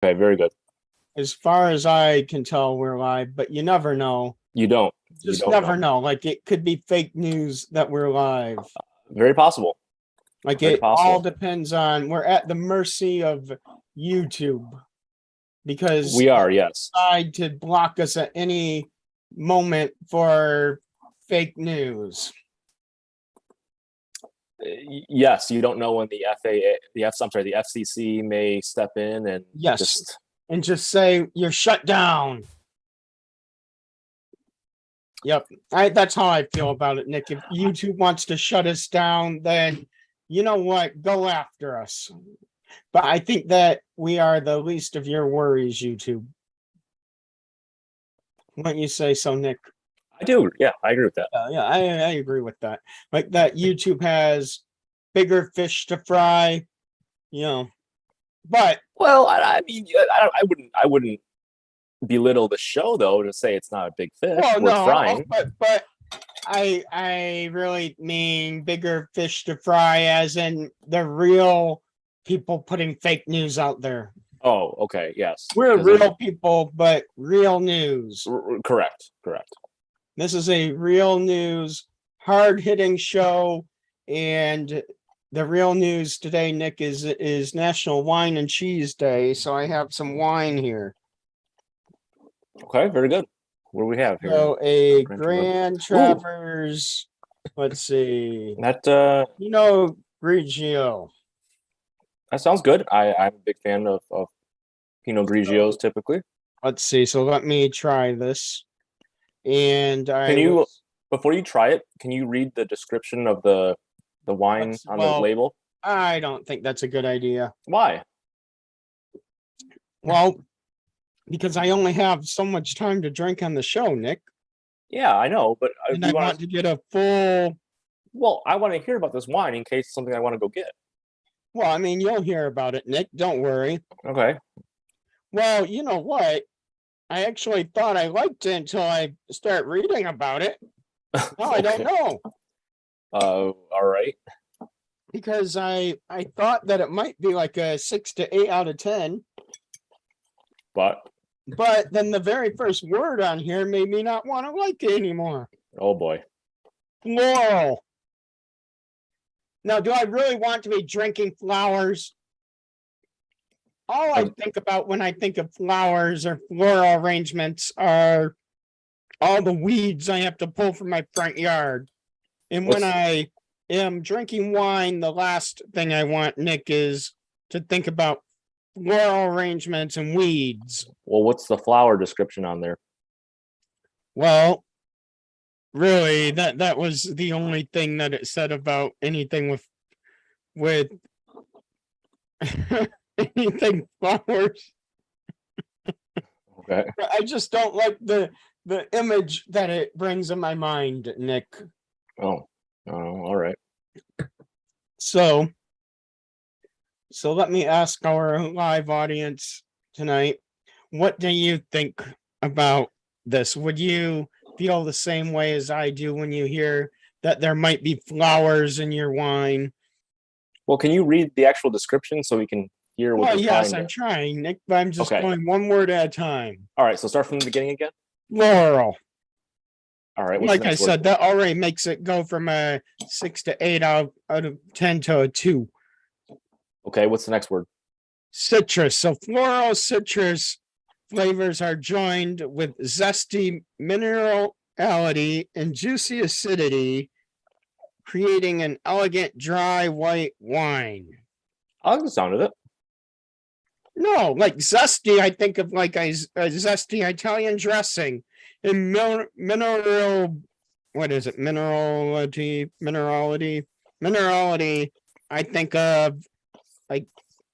Okay, very good. As far as I can tell, we're live, but you never know. You don't. You Just don't never know. know. Like it could be fake news that we're live. Very possible. Like Very it all possible. depends on, we're at the mercy of YouTube because We are, yes. they decide to block us at any moment for fake news. Yes, you don't know when the the FCC may step in and Yes. And just say you're shut down. Yep. That's how I feel about it, Nick. If YouTube wants to shut us down, then you know what? Go after us. But I think that we are the least of your worries, YouTube. Why don't you say so, Nick? I do. Yeah, I agree with that. Yeah, I agree with that. Like that YouTube has bigger fish to fry, you know. But Well, I mean, I wouldn't belittle the show though to say it's not a big fish worth frying. but I really mean bigger fish to fry, as in the real people putting fake news out there. Oh, okay, yes. We're real people, but real news. Correct. This is a real news, hard-hitting show, and the real news today, Nick, is National Wine and Cheese Day. So I have some wine here. Okay, very good. What do we have here? So a Grand Travers. Let's see. That Pinot Grigio. That sounds good. I'm a big fan of Pinot Grigios typically. Let's see. So let me try this. And before you try it, can you read the description of the wine on the label? I don't think that's a good idea. Why? Well, because I only have so much time to drink on the show, Nick. Yeah, I know, but I want to get a full. Well, I want to hear about this wine in case it's something I want to go get. Well, I mean, you'll hear about it, Nick. Don't worry. Okay. Well, you know what? I actually thought I liked it until I start reading about it. Now okay. I don't know. All right. Because I thought that it might be like a 6 to 8 out of 10. But then the very first word on here made me not want to like it anymore. Oh boy. Floral. Now, do I really want to be drinking flowers? All I think about when I think of flowers or floral arrangements are all the weeds I have to pull from my front yard. And when I am drinking wine, the last thing I want, Nick, is to think about floral arrangements and weeds. Well, what's the flower description on there? Well, really, that was the only thing that it said about anything with anything flowers. Okay. I just don't like the image that it brings in my mind, Nick. Oh, all right. So let me ask our live audience tonight, what do you think about this? Would you feel the same way as I do when you hear that there might be flowers in your wine? Well, can you read the actual description so we can hear what you're yes, I'm trying, Nick, but I'm just going one word at a time. All right, so start from the beginning again. Floral. All right. Like I said, that already makes it go from a 6 to 8 out of 10 to a 2. Okay, what's the next word? Citrus. So floral citrus flavors are joined with zesty minerality and juicy acidity, creating an elegant dry white wine. I like the sound of it. No, like zesty, I think of like a zesty Italian dressing. And minerality, I think of like,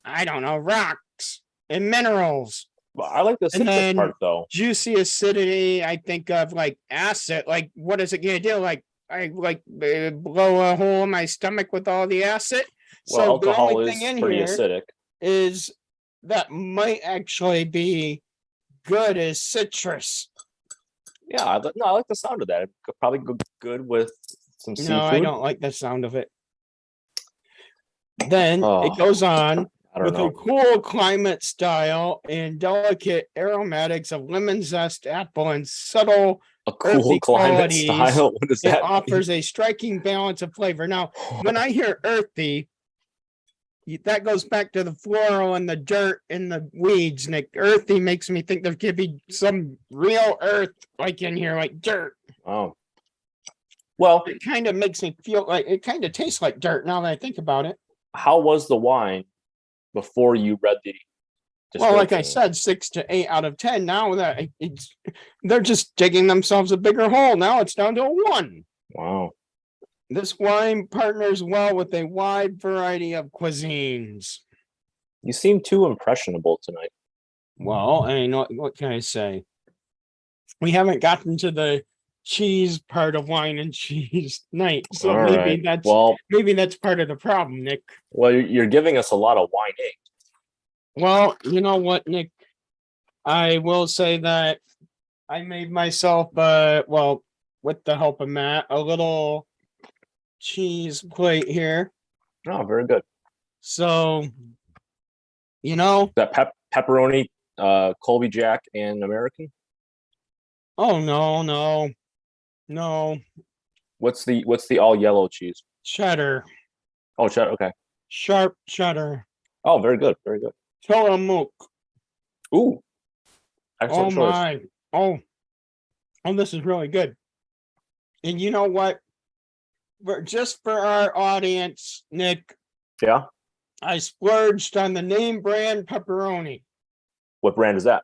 I don't know, rocks and minerals. Well, I like the citrus part though. Juicy acidity, I think of like acid. Like, what is it gonna do? Like, I blow a hole in my stomach with all the acid. Well, so alcohol the only thing in pretty acidic. Is that might actually be good as citrus. Yeah, I like the sound of that. It could probably go good with some seafood. No, I don't like the sound of it. Then it goes on. I don't with know. a cool climate style and delicate aromatics of lemon zest, apple, and subtle A cool earthy climate qualities. style? What does It that mean? offers a striking balance of flavor. Now, when I hear earthy, that goes back to the floral and the dirt and the weeds, Nick. Earthy makes me think there could be some real earth like in here, like dirt. Oh. Well, It kind of makes me feel like it kind of tastes like dirt now that I think about it. how was the wine before you read the Well, like I description? said, 6 to 8 out of 10. Now that they're just digging themselves a bigger hole. Now it's down to a 1. Wow. This wine partners well with a wide variety of cuisines. You seem too impressionable tonight. Well, I mean, what can I say? We haven't gotten to the cheese part of wine and cheese night, so All maybe right. maybe that's part of the problem, Nick. Well, you're giving us a lot of whining. Well, you know what, Nick? I will say that I made myself, well, with the help of Matt, a little cheese plate here. Oh, very good. So, you know, That pepperoni, Colby Jack, and American. oh no, What's the all yellow cheese? cheddar, Oh, cheddar. Okay. sharp cheddar, Oh, very good. Very good. Tillamook. Ooh. Oh Excellent choice. my, oh, this is really good. And you know what? Just for our audience, Nick, Yeah. I splurged on the name brand pepperoni. What brand is that?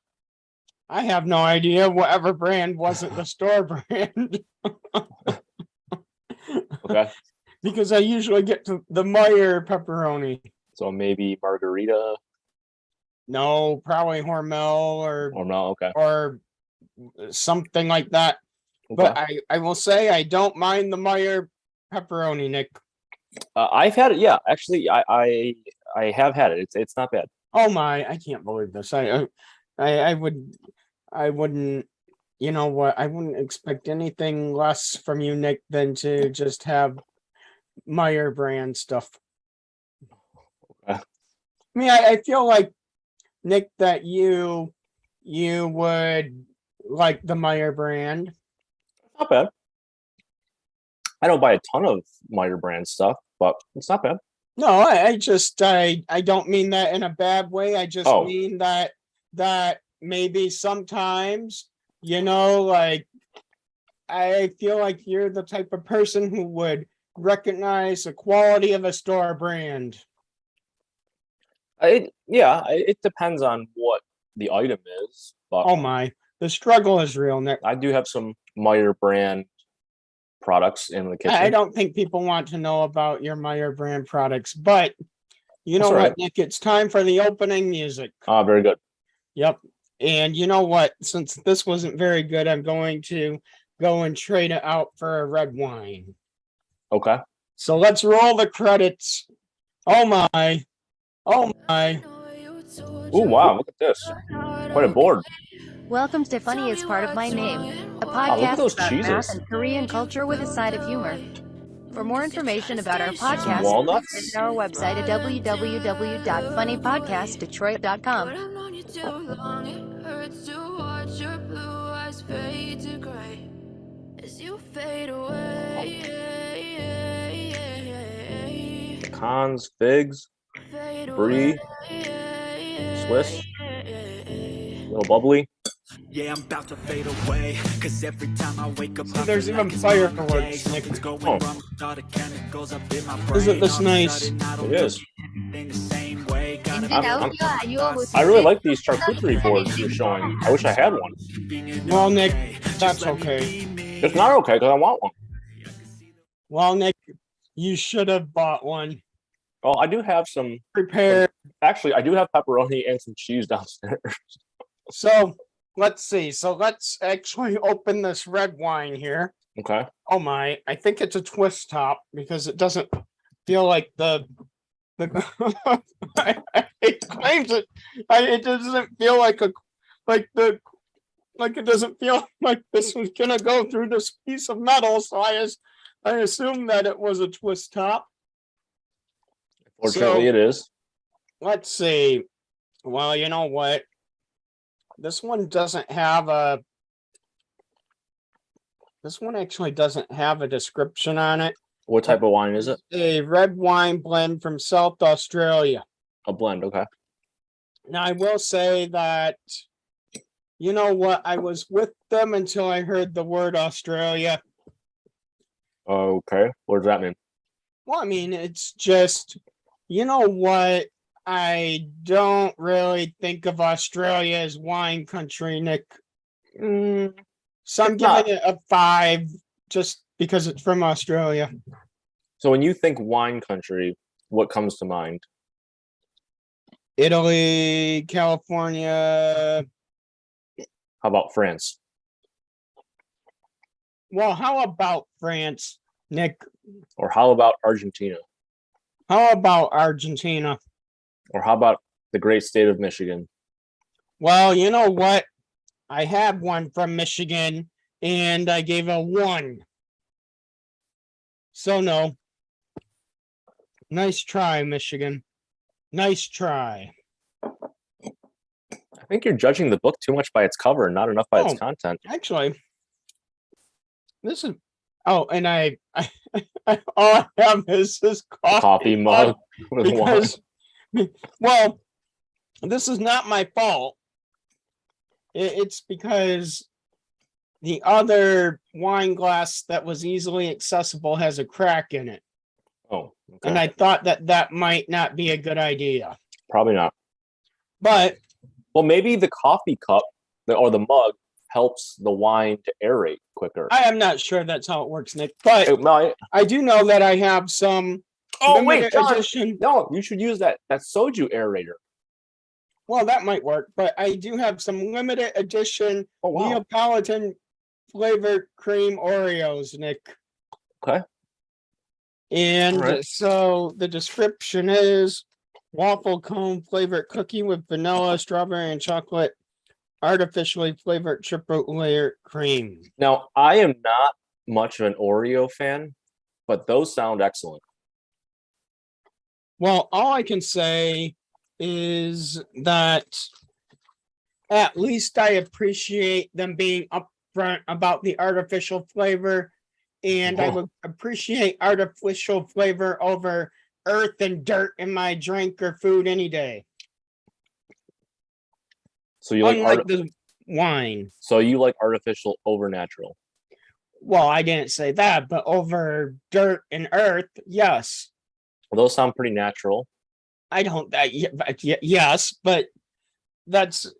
I have no idea. Whatever brand wasn't the store brand. Okay. Because I usually get to the Meyer pepperoni. So maybe margarita No, probably Hormel or no? Okay. or something like that. Okay. But I will say I don't mind the Meyer pepperoni, Nick. I've had it. Yeah, actually, I have had it. It's not bad. Oh my, I can't believe this. I wouldn't, you know what? I wouldn't expect anything less from you, Nick, than to just have Meyer brand stuff. Okay. I mean, I feel like, Nick, that you would like the Meyer brand. Not bad. I don't buy a ton of Meyer brand stuff, but it's not bad. No, I just I don't mean that in a bad way. I just Oh. mean that maybe sometimes, you know, like I feel like you're the type of person who would recognize the quality of a store brand. It depends on what the item is, but Oh my, the struggle is real, Nick. I do have some Meyer brand products in the kitchen. I don't think people want to know about your Meyer brand products, but you know That's all what, right. Nick? It's time for the opening music. Very good. Yep. And you know what? Since this wasn't very good, I'm going to go and trade it out for a red wine. Okay. So let's roll the credits. Oh my. Oh my. Oh wow, look at this. Quite a board. Welcome to Funny is Part of My Name, a look at podcast those about cheeses. math and Korean culture with a side of humor. For more information about our podcast, Walnuts? visit our website at www.funnypodcastdetroit.com. Pecans, figs, brie, Swiss, little bubbly. Yeah, I'm about to fade away. Cause every time I wake up, So there's even fireworks, Nick. Oh. Isn't this nice? It is. I'm- I really like these charcuterie boards you're showing. I wish I had one. Well, Nick, that's okay. It's not okay because I want one. Well, Nick, you should have bought one. Well, I do have some. Prepared. Actually, I do have pepperoni and some cheese downstairs. So let's see. So let's actually open this red wine here. Okay. Oh my, I think it's a twist top because it doesn't feel like the it claims it. It doesn't feel like it doesn't feel like this was gonna go through this piece of metal. So I assumed that it was a twist top. Fortunately, So- it is. let's see. Well, you know what? This one doesn't have a. This one actually doesn't have a description on it. What type of wine is it? A red wine blend from South Australia. A blend, okay. Now, I will say that, you know what? I was with them until I heard the word Australia. Okay. What does that mean? Well, I mean, it's just, you know what? I don't really think of Australia as wine country, Nick. So I'm It's not. giving it a 5 just because it's from Australia. So when you think wine country, what comes to mind? Italy, California. How about France? Well, how about France, Nick? Or how about Argentina? How about Argentina? Or how about the great state of Michigan? Well, you know what? I have one from Michigan and I gave a 1. So no. Nice try, Michigan. Nice try. I think you're judging the book too much by its cover and not enough by its content. Actually, this is and I all I have is this Coffee mug with wine. because well, this is not my fault. It's because the other wine glass that was easily accessible has a crack in it. Oh, okay. And I thought that might not be a good idea. Probably not. But Well, maybe the coffee cup or the mug helps the wine to aerate quicker. I am not sure that's how it works, Nick. But No, I do know that I have some limited John, edition. no, you should use that soju aerator. Well, that might work, but I do have some limited edition Neapolitan flavored cream Oreos, Nick. Okay. And so the description is waffle cone flavored cookie with vanilla, strawberry, and chocolate, artificially flavored triple layer cream. Now, I am not much of an Oreo fan, but those sound excellent. Well, all I can say is that at least I appreciate them being upfront about the artificial flavor, and I would appreciate artificial flavor over earth and dirt in my drink or food any day. So you like the wine. So you like artificial over natural. Well, I didn't say that, but over dirt and earth, yes. Well, those sound pretty natural. I don't yes, but that's,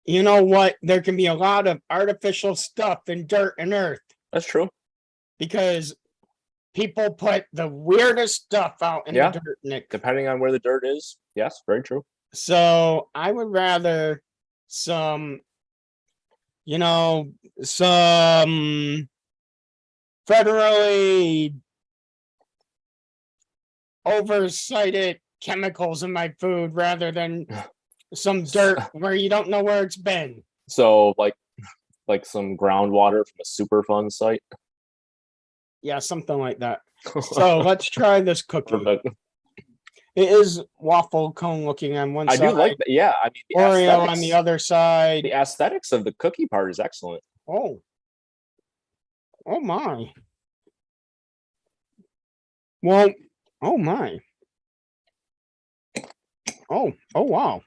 you know what? There can be a lot of artificial stuff in dirt and earth. That's true. Because people put the weirdest stuff out in the dirt, Nick. Depending on where the dirt is. Yes, very true. So I would rather some federally oversighted chemicals in my food rather than some dirt where you don't know where it's been. So like some groundwater from a Superfund site. Yeah, something like that. So let's try this cookie. Perfect. It is waffle cone looking on one side. I do like that. Yeah, I mean, the Oreo on the other side. The aesthetics of the cookie part is excellent. Oh my. Well, oh my. Oh wow.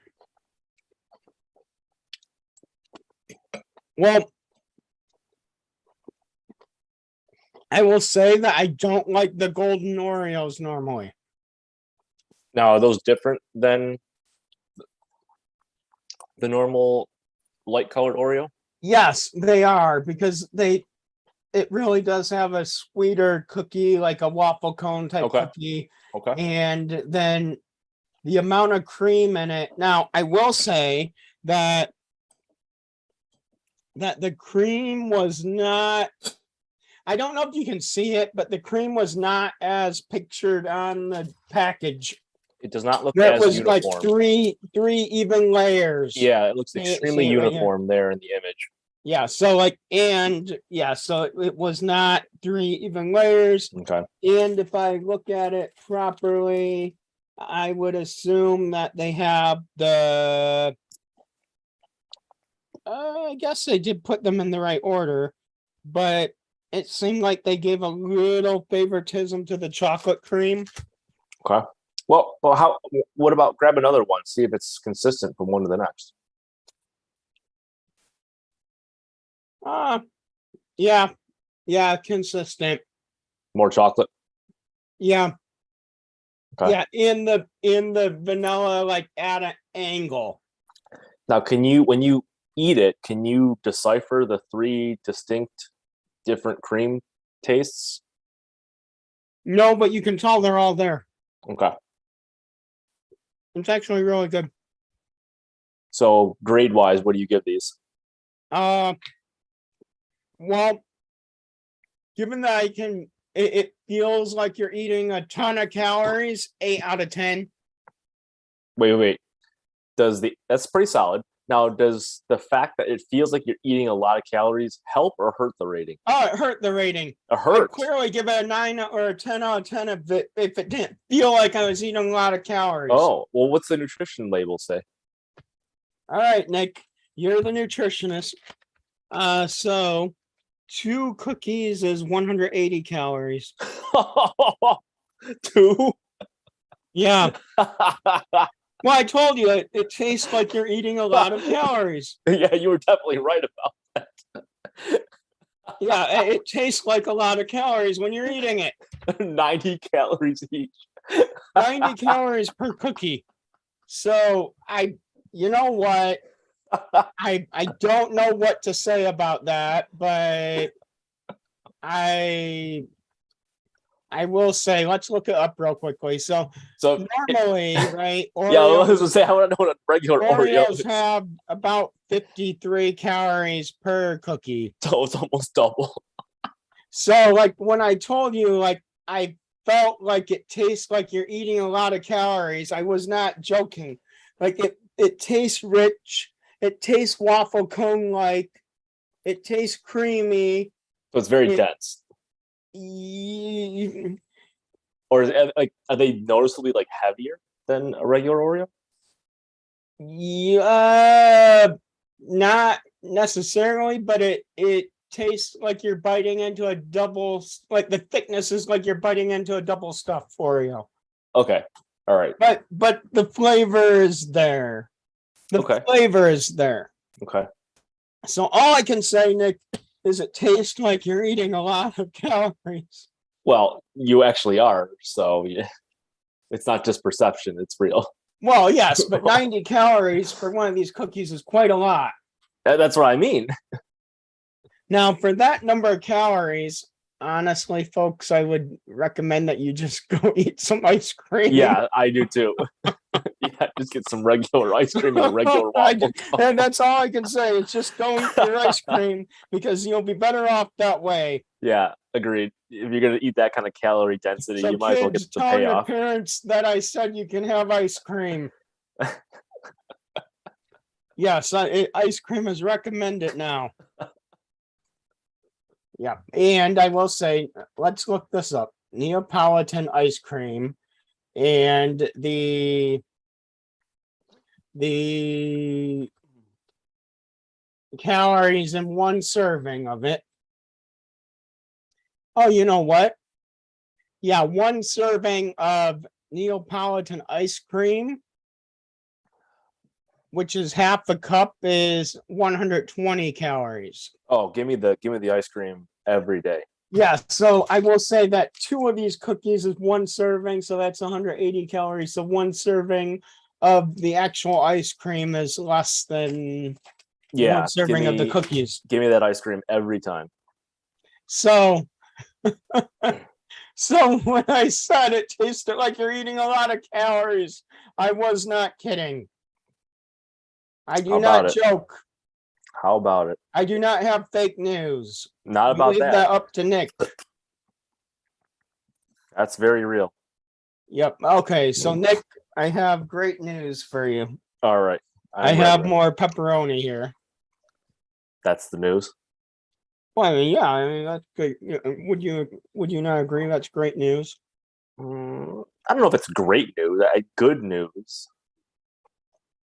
Well, I will say that I don't like the golden Oreos normally. Now, are those different than the normal light colored Oreo? Yes, they are, because it really does have a sweeter cookie, like a waffle cone type cookie. Okay. And then the amount of cream in it. Now, I will say that the cream was not, I don't know if you can see it, but the cream was not as pictured on the package. It does not look as as uniform. Like three even layers. Yeah, it looks extremely uniform there in the image. Yeah, so so it was not 3 even layers. Okay. And if I look at it properly, I would assume that they have the. I guess they did put them in the right order, but it seemed like they gave a little favoritism to the chocolate cream. Okay. Well, how? What about grab another one? See if it's consistent from one to the next. Yeah, consistent. More chocolate. Yeah. Okay. Yeah, in the vanilla, like at an angle. Now, when you eat it, can you decipher the three distinct different cream tastes? No, but you can tell they're all there. Okay. It's actually really good. So grade wise, what do you give these? Well, given that it feels like you're eating a ton of calories, 8 out of 10. Wait. That's pretty solid. Now, does the fact that it feels like you're eating a lot of calories help or hurt the rating? Oh, it hurt the rating. It hurt. I'd clearly give it a 9 or a 10 out of 10 if it didn't feel like I was eating a lot of calories. Oh, well, what's the nutrition label say? All right, Nick, you're the nutritionist. So 2 cookies is 180 calories. 2? Yeah. Well, I told you it tastes like you're eating a lot of calories. Yeah, you were definitely right about that. Yeah, it tastes like a lot of calories when you're eating it. 90 calories each. 90 calories per cookie. So you know what? I don't know what to say about that, but I will say, let's look it up real quickly. So normally, right? Oreos, yeah, I was gonna say I want to know what a regular Oreo is. Have about 53 calories per cookie. So it's almost double. So, like when I told you, like I felt like it tastes like you're eating a lot of calories, I was not joking. Like it tastes rich. It tastes waffle cone like. It tastes creamy. So it's very dense. Or is it, like, are they noticeably like heavier than a regular Oreo? Yeah, not necessarily, but it tastes like you're biting into a double. Like the thickness is like you're biting into a double stuffed Oreo. Okay, all right. But the flavor is there. The flavor is there. Okay. So all I can say, Nick, is it tastes like you're eating a lot of calories. Well, you actually are, so yeah. It's not just perception, it's real. Well, yes, but 90 calories for one of these cookies is quite a lot. That's what I mean. Now, for that number of calories, honestly, folks, I would recommend that you just go eat some ice cream. Yeah, I do too. Yeah, just get some regular ice cream and a regular waffle. And that's all I can say. It's just go eat your ice cream because you'll be better off that way. Yeah, agreed. If you're gonna eat that kind of calorie density, so you might as well get the payoff. Tell your parents that I said you can have ice cream. Yes, ice cream is recommended now. Yeah, and I will say, let's look this up. Neapolitan ice cream, and the calories in one serving of it. Oh, you know what? Yeah, one serving of Neapolitan ice cream, which is half a cup, is 120 calories. Oh, give me the ice cream every day. Yeah, so I will say that 2 of these cookies is one serving, so that's 180 calories. So one serving of the actual ice cream is less than one serving of the cookies. Give me that ice cream every time. So when I said it tasted like you're eating a lot of calories, I was not kidding. I do not joke. How about it? I do not have fake news. Not about leave that up to Nick. That's very real. Yep. Okay. So Nick, I have great news for you. All right. I have more pepperoni here. That's the news. Well, I mean, yeah. I mean, that's good. Would you not agree? That's great news. I don't know if it's great news. Good news.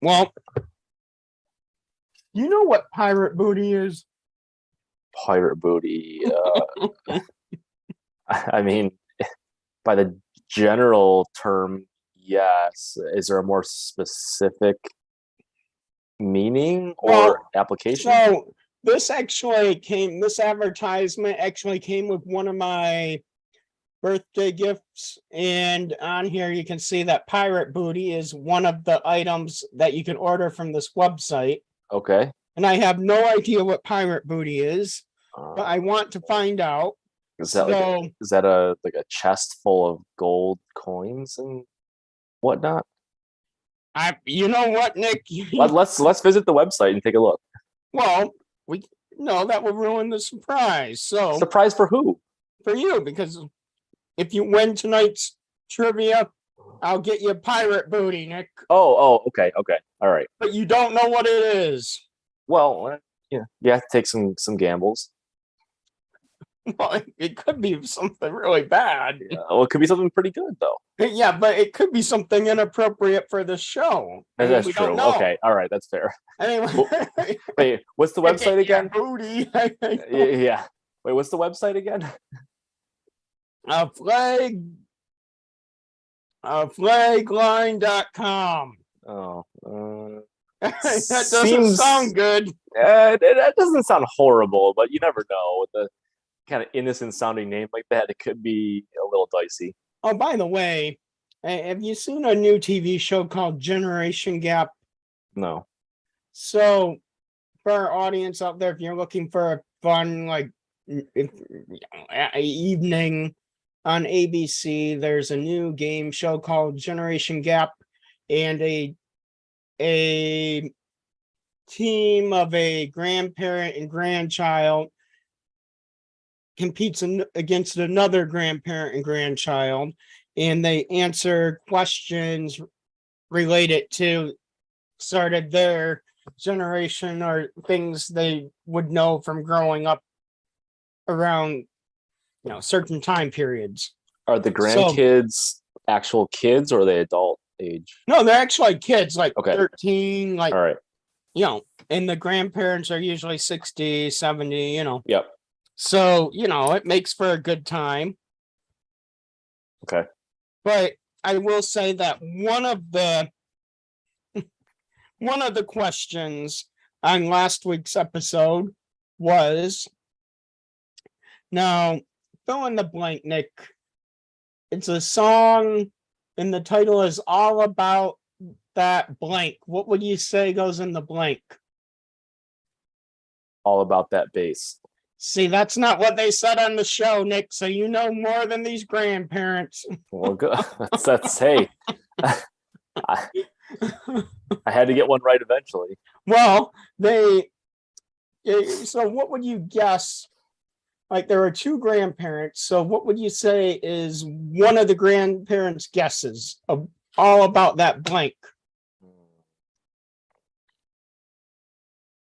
Well, you know what pirate booty is? Pirate booty. I mean, by the general term, yes. Is there a more specific meaning or Well, application? So this advertisement actually came with one of my birthday gifts. And on here, you can see that pirate booty is one of the items that you can order from this website. Okay. And I have no idea what pirate booty is, but Uh, I want to find out. is that a chest full of gold coins and whatnot? You know what, Nick? Let's visit the website and take a look. Well, that would ruin the surprise. So Surprise for who? for you, because if you win tonight's trivia, I'll get you pirate booty, Nick. Oh, okay, all right. But you don't know what it is. Well, yeah, you have to take some gambles. Well, it could be something really bad. Well, it could be something pretty good though. Yeah, but it could be something inappropriate for the show. I mean, That's we true. don't know. Okay, all right, that's fair. Anyway, Wait, what's the website again? Booty. Yeah. Wait, what's the website again? Flagline.com. Oh, That doesn't Seems- sound good. that doesn't sound horrible, but you never know. With a kind of innocent sounding name like that, it could be a little dicey. Oh, by the way, have you seen a new TV show called Generation Gap? No. So, for our audience out there, if you're looking for a fun, evening on ABC, there's a new game show called Generation Gap, and a team of a grandparent and grandchild competes against another grandparent and grandchild, and they answer questions related to sort of their generation or things they would know from growing up around certain time periods. Are the grandkids actual kids or are they adult age? No, they're actually kids, like Okay. 13, All right. and the grandparents are usually 60, 70, Yep. So, it makes for a good time. Okay. But I will say that one of the questions on last week's episode was, now fill in the blank, Nick. It's a song and the title is All About That Blank. What would you say goes in the blank? All about that bass. See, that's not what they said on the show, Nick. So you know more than these grandparents. Well, good. That's hey. I had to get one right eventually. Well, so what would you guess? Like, there are two grandparents. So what would you say is one of the grandparents' guesses of All About That Blank?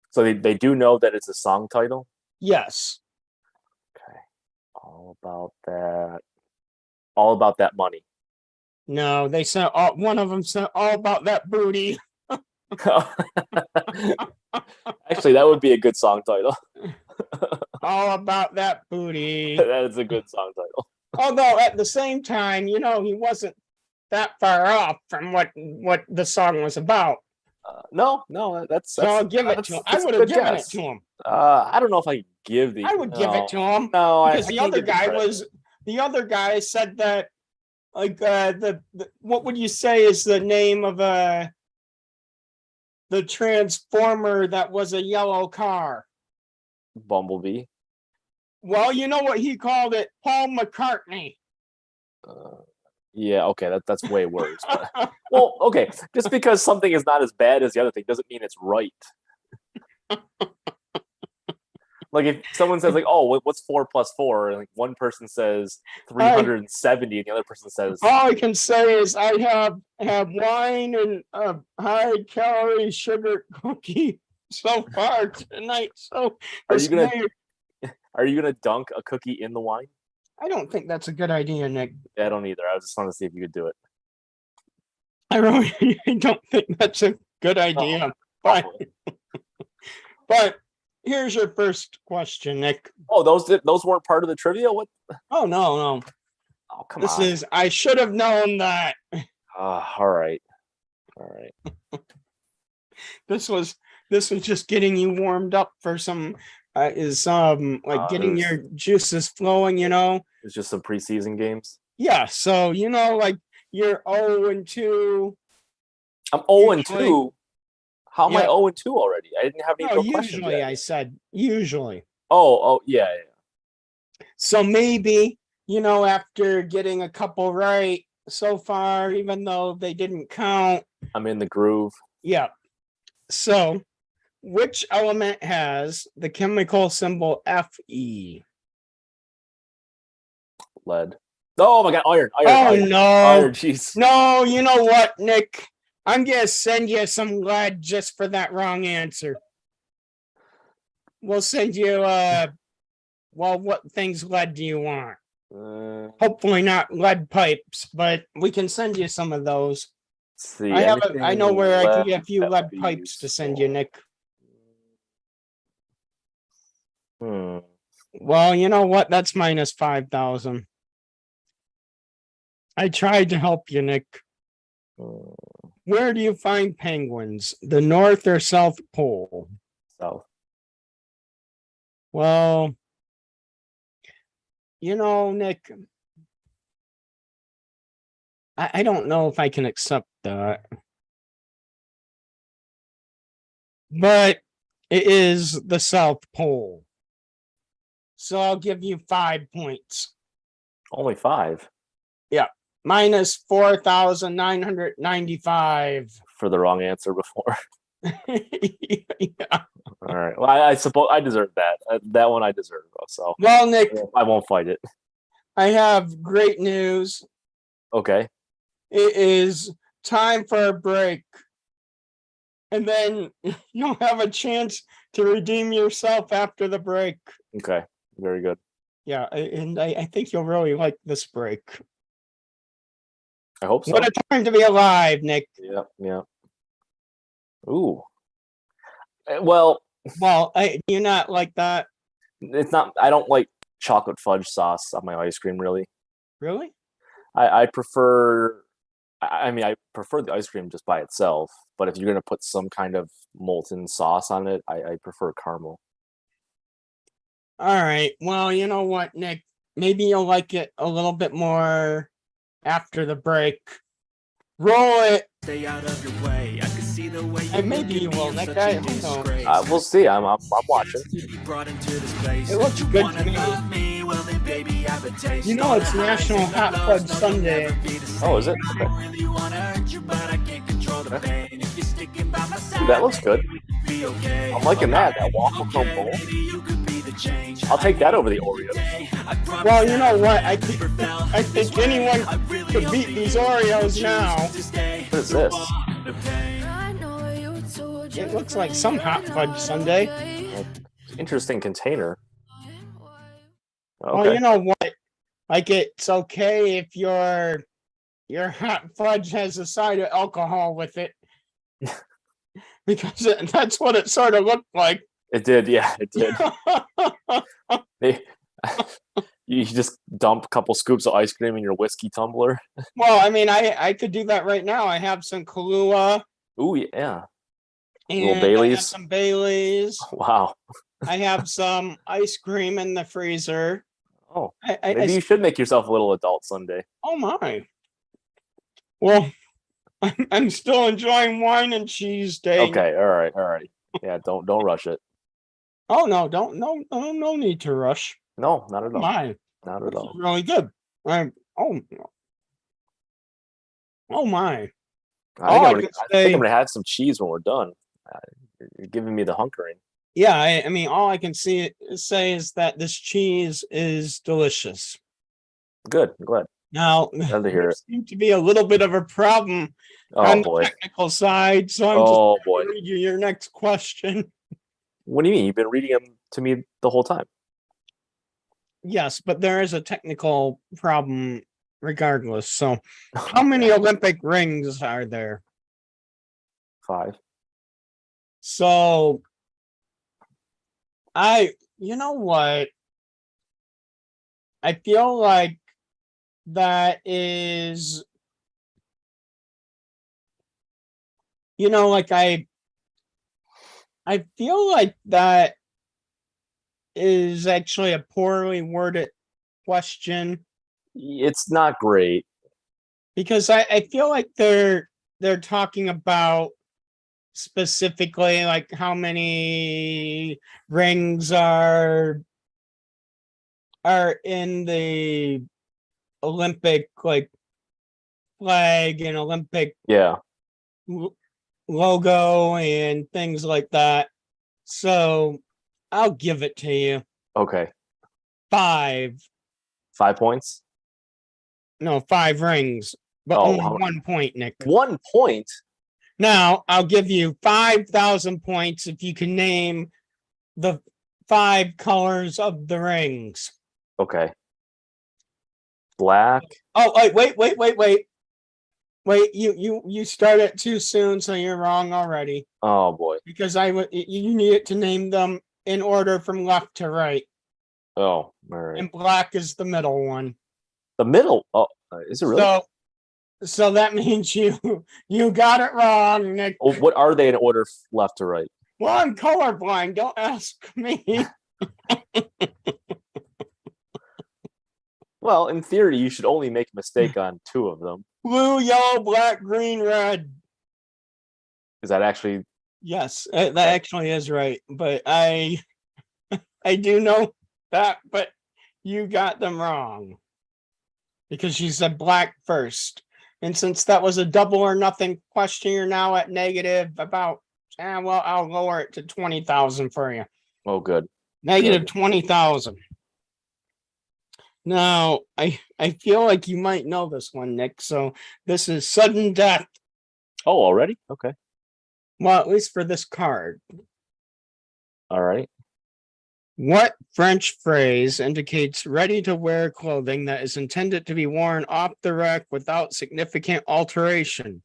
So they do know that it's a song title? Yes. Okay. All about that money. No, they said one of them said All About That Booty. Actually, that would be a good song title. All About That Booty. That is a good song title. Although at the same time, he wasn't that far off from what the song was about. No, that's. So I'll give it to him. I would have given it to him. I don't know if I could give the. I would give it to him. No, because the other guy said that, like, what would you say is the name of the transformer that was a yellow car? Bumblebee. Well, you know what he called it? Paul McCartney. Yeah, okay, that's way worse. But, well, okay, just because something is not as bad as the other thing doesn't mean it's right. Like if someone says like, "Oh, what's 4 + 4?" and like one person says 370, and the other person says, all I can say is I have wine and a high calorie sugar cookie so far tonight. So Are you gonna dunk a cookie in the wine? I don't think that's a good idea, Nick. Yeah, I don't either. I just wanted to see if you could do it. I really I don't think that's a good idea. But but here's your first question, Nick. Oh, those weren't part of the trivia. What? Oh no. Oh, come This on. is I should have known that. All right. This was just getting you warmed up for some like getting it was- your juices flowing, you know. It's just some preseason games. Yeah, so you know, like you're 0-2. I'm 0 and Usually- 2. How am I Yeah. 0 and 2 already? I didn't have any No, real questions usually yet. I said usually. Oh, yeah. So maybe, you know, after getting a couple right so far, even though they didn't count. I'm in the groove. Yeah. So which element has the chemical symbol Fe? Lead. Oh my god, iron. Oh Iron, no. jeez. No, you know what, Nick? I'm gonna send you some lead just for that wrong answer. We'll send you well, what things lead do you want? Hopefully not lead pipes, but we can send you some of those. Let's see. I know where I can get a few that lead would be pipes to send you, Nick. useful. Well, you know what? That's minus 5,000. I tried to help you, Nick. Where do you find penguins? The North or South Pole? So Well, you know, Nick, I don't know if I can accept that. But it is the South Pole. So I'll give you 5 points. only 5 Minus 4,995. for the wrong answer before. Yeah. All right. Well, I suppose I deserve that. That one I deserve. So Well, Nick, I won't fight it. I have great news. Okay. It is time for a break. And then you'll have a chance to redeem yourself after the break. Okay. Very good. Yeah, and I think you'll really like this break. I hope so. What a time to be alive, Nick. Yeah. Ooh. Well, Well, do you not like that? it's not. I don't like chocolate fudge sauce on my ice cream. Really. Really? I prefer. I mean, I prefer the ice cream just by itself. But if you're gonna put some kind of molten sauce on it, I prefer caramel. All right. Well, you know what, Nick? Maybe you'll like it a little bit more after the break. Roll it. Stay out of your way. I can see the way And maybe you will, Nick. I don't know. We'll see. I'm watching. It looks good to me. You know it's National Hot Fudge Sunday. Oh, is it? Okay. Ooh, that looks good. I'm liking that. That waffle cone bowl. I'll take that over the Oreos. Well, you know what? I think anyone could beat these Oreos now. What is this? It looks like some Hot Fudge Sunday. Interesting container. Well, Okay. you know what? Like it's okay if your hot fudge has a side of alcohol with it. Because that's what it sort of looked like. It did. Yeah, it did. You just dump a couple scoops of ice cream in your whiskey tumbler. Well, I mean, I could do that right now. I have some Kahlua Ooh, yeah. and Little I have Baileys. some Baileys. Wow. I have some ice cream in the freezer. Oh, I maybe you should make yourself a little adult Sunday. oh my. Well, I'm still enjoying wine and cheese day. Okay. All right. Yeah. Don't rush it. Oh no, no need to rush. No, not at all. My, Not at this is all. really good. Oh my. All I can I say- think I'm gonna have some cheese when we're done. You're giving me the hunkering. Yeah, I mean, all I can say is that this cheese is delicious. Good. I'm glad. Now, Glad to hear there it. seemed to be a little bit of a problem Oh on boy. the technical side, so I'm Oh just boy. going to read you your next question. What do you mean? You've been reading them to me the whole time. Yes, but there is a technical problem regardless. So, how many Olympic rings are there? 5. So, you know what? I feel like that is, like I feel like that is actually a poorly worded question It's not great. because I feel like they're talking about specifically like how many rings are in the Olympic like flag and Olympic Yeah. logo and things like that. So I'll give it to you. Okay. 5. 5 points. No, 5 rings, but Oh, only how- 1 point, Nick. 1 point. Now I'll give you 5,000 points if you can name the 5 colors of the rings. Okay. Black. Oh, wait! You started too soon, so you're wrong already. Oh boy. Because you needed to name them in order from left to right, Oh, all right. and black is the middle one. The middle. Oh, is it really? So that means you got it wrong, Nick. Oh, what are they in order left to right? Well, I'm colorblind. Don't ask me. Well, in theory, you should only make a mistake on 2 of them. Blue, yellow, black, green, red. Is that actually? Yes, that actually is right. But I do know that, but you got them wrong because you said black first. And since that was a double or nothing question, you're now at negative about. Well, I'll lower it to 20,000 for you. Oh, good. Negative 20,000. Now, I feel like you might know this one, Nick. So this is sudden death. Oh, already? Okay. Well, at least for this card. All right. What French phrase indicates ready-to-wear clothing that is intended to be worn off the rack without significant alteration?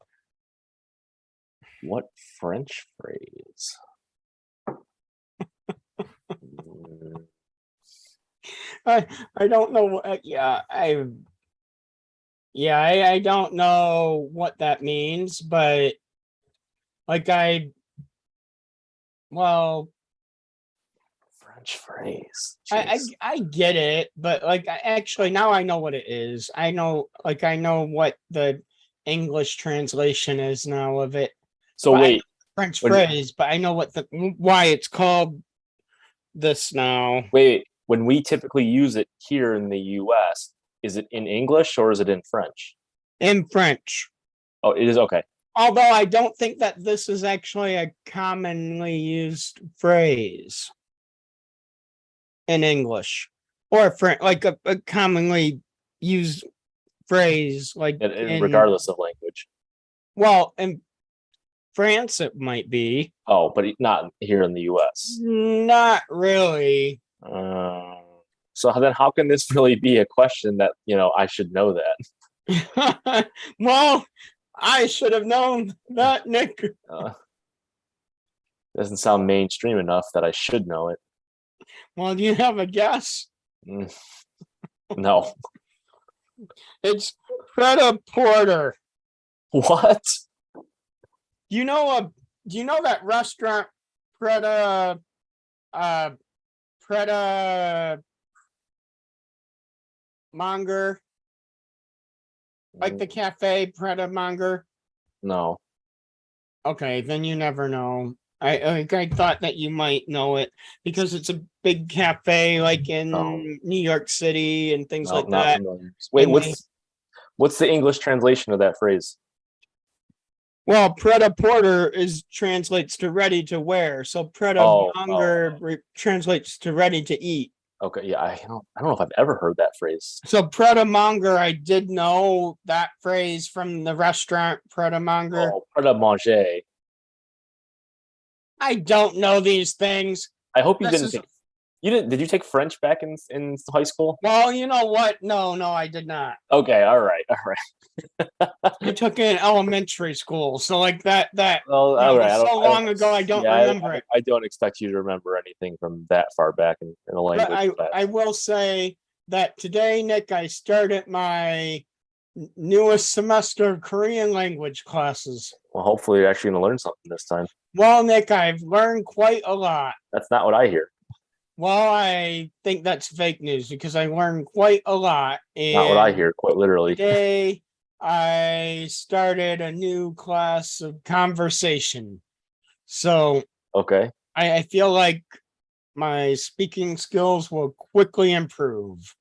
What French phrase? Mm, I don't know. I don't know what that means, but like well, French phrase. I Jeez. get it, but like actually now I know what it is. I know what the English translation is now of it. So But wait, French when- phrase, but I know why it's called this now. wait. When we typically use it here in the U.S., is it in English or is it in French? In French. Oh, it is okay. Although I don't think that this is actually a commonly used phrase in English or French, like a commonly used phrase, like Regardless of language. Well, in France it might be. Oh, but not here in the U.S. Not really. So then, how can this really be a question that I should know that? Well, I should have known that, Nick. Doesn't sound mainstream enough that I should know it. Well, do you have a guess? No. It's Pret Porter. What? Do you know that restaurant Preta Monger? Like the cafe Preta Monger? No. Okay, then you never know. I thought that you might know it because it's a big cafe like in New York City and things like not that. familiar. Wait, what's the English translation of that phrase? Well, Preta Porter translates to ready to wear. So Preta Monger translates to ready to eat. Okay, yeah, I don't know if I've ever heard that phrase. So Preta Monger, I did know that phrase from the restaurant Preta Monger. Oh, Pret a manger. I don't know these things. I hope you This didn't is think You didn't? Did you take French back in high school? Well, you know what? No, I did not. Okay, all right. I took it in elementary school, so like that Well, you know, all right. that's so long ago, I don't remember it. I don't expect you to remember anything from that far back in a But language class. I will say that today, Nick, I started my newest semester of Korean language classes. Well, hopefully you're actually going to learn something this time. Well, Nick, I've learned quite a lot. That's not what I hear. Well, I think that's fake news because I learned quite a lot. Not what I And hear, quite literally. today, I started a new class of conversation. So Okay. I feel like my speaking skills will quickly improve.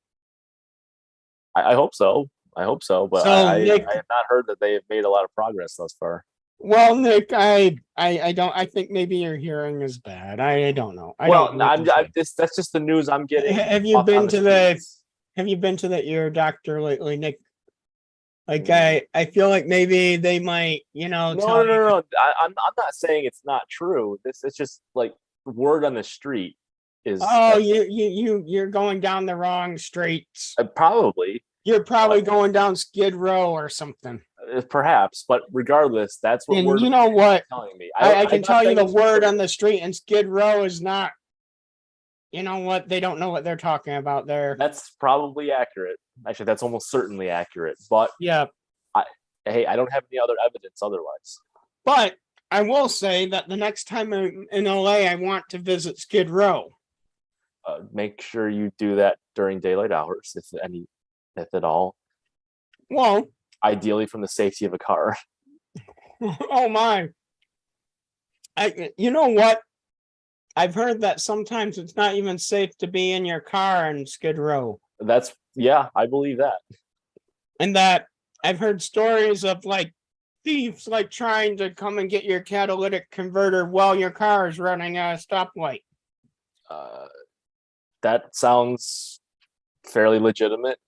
I hope so. I hope so. But So, I Nick- have not heard that they have made a lot of progress thus far. Well, Nick, I don't. I think maybe your hearing is bad. I don't know. I Well, don't. know what to say. that's just the news I'm getting. Have you off been on to the? streets. Have you been to the ear doctor lately, Nick? Like Mm. I feel like maybe they might, you know, No, tell no, you. no, no. I'm not saying it's not true. This is just like word on the street is Oh, you're going down the wrong streets. probably You're probably going down Skid Row or something. perhaps, but regardless, that's what And word you on the know street what? is telling me. I I'm can not tell you saying the it's word true. on the street, and Skid Row is not. You know what? They don't know what they're talking about there. That's probably accurate. Actually, that's almost certainly accurate. But Yeah, hey, I don't have any other evidence otherwise. but I will say that the next time I'm in LA, I want to visit Skid Row. Make sure you do that during daylight hours, if at all. Well, Ideally, from the safety of a car. oh my. You know what? I've heard that sometimes it's not even safe to be in your car in Skid Row. I believe that. And that I've heard stories of like thieves like trying to come and get your catalytic converter while your car is running at a stoplight. That sounds fairly legitimate.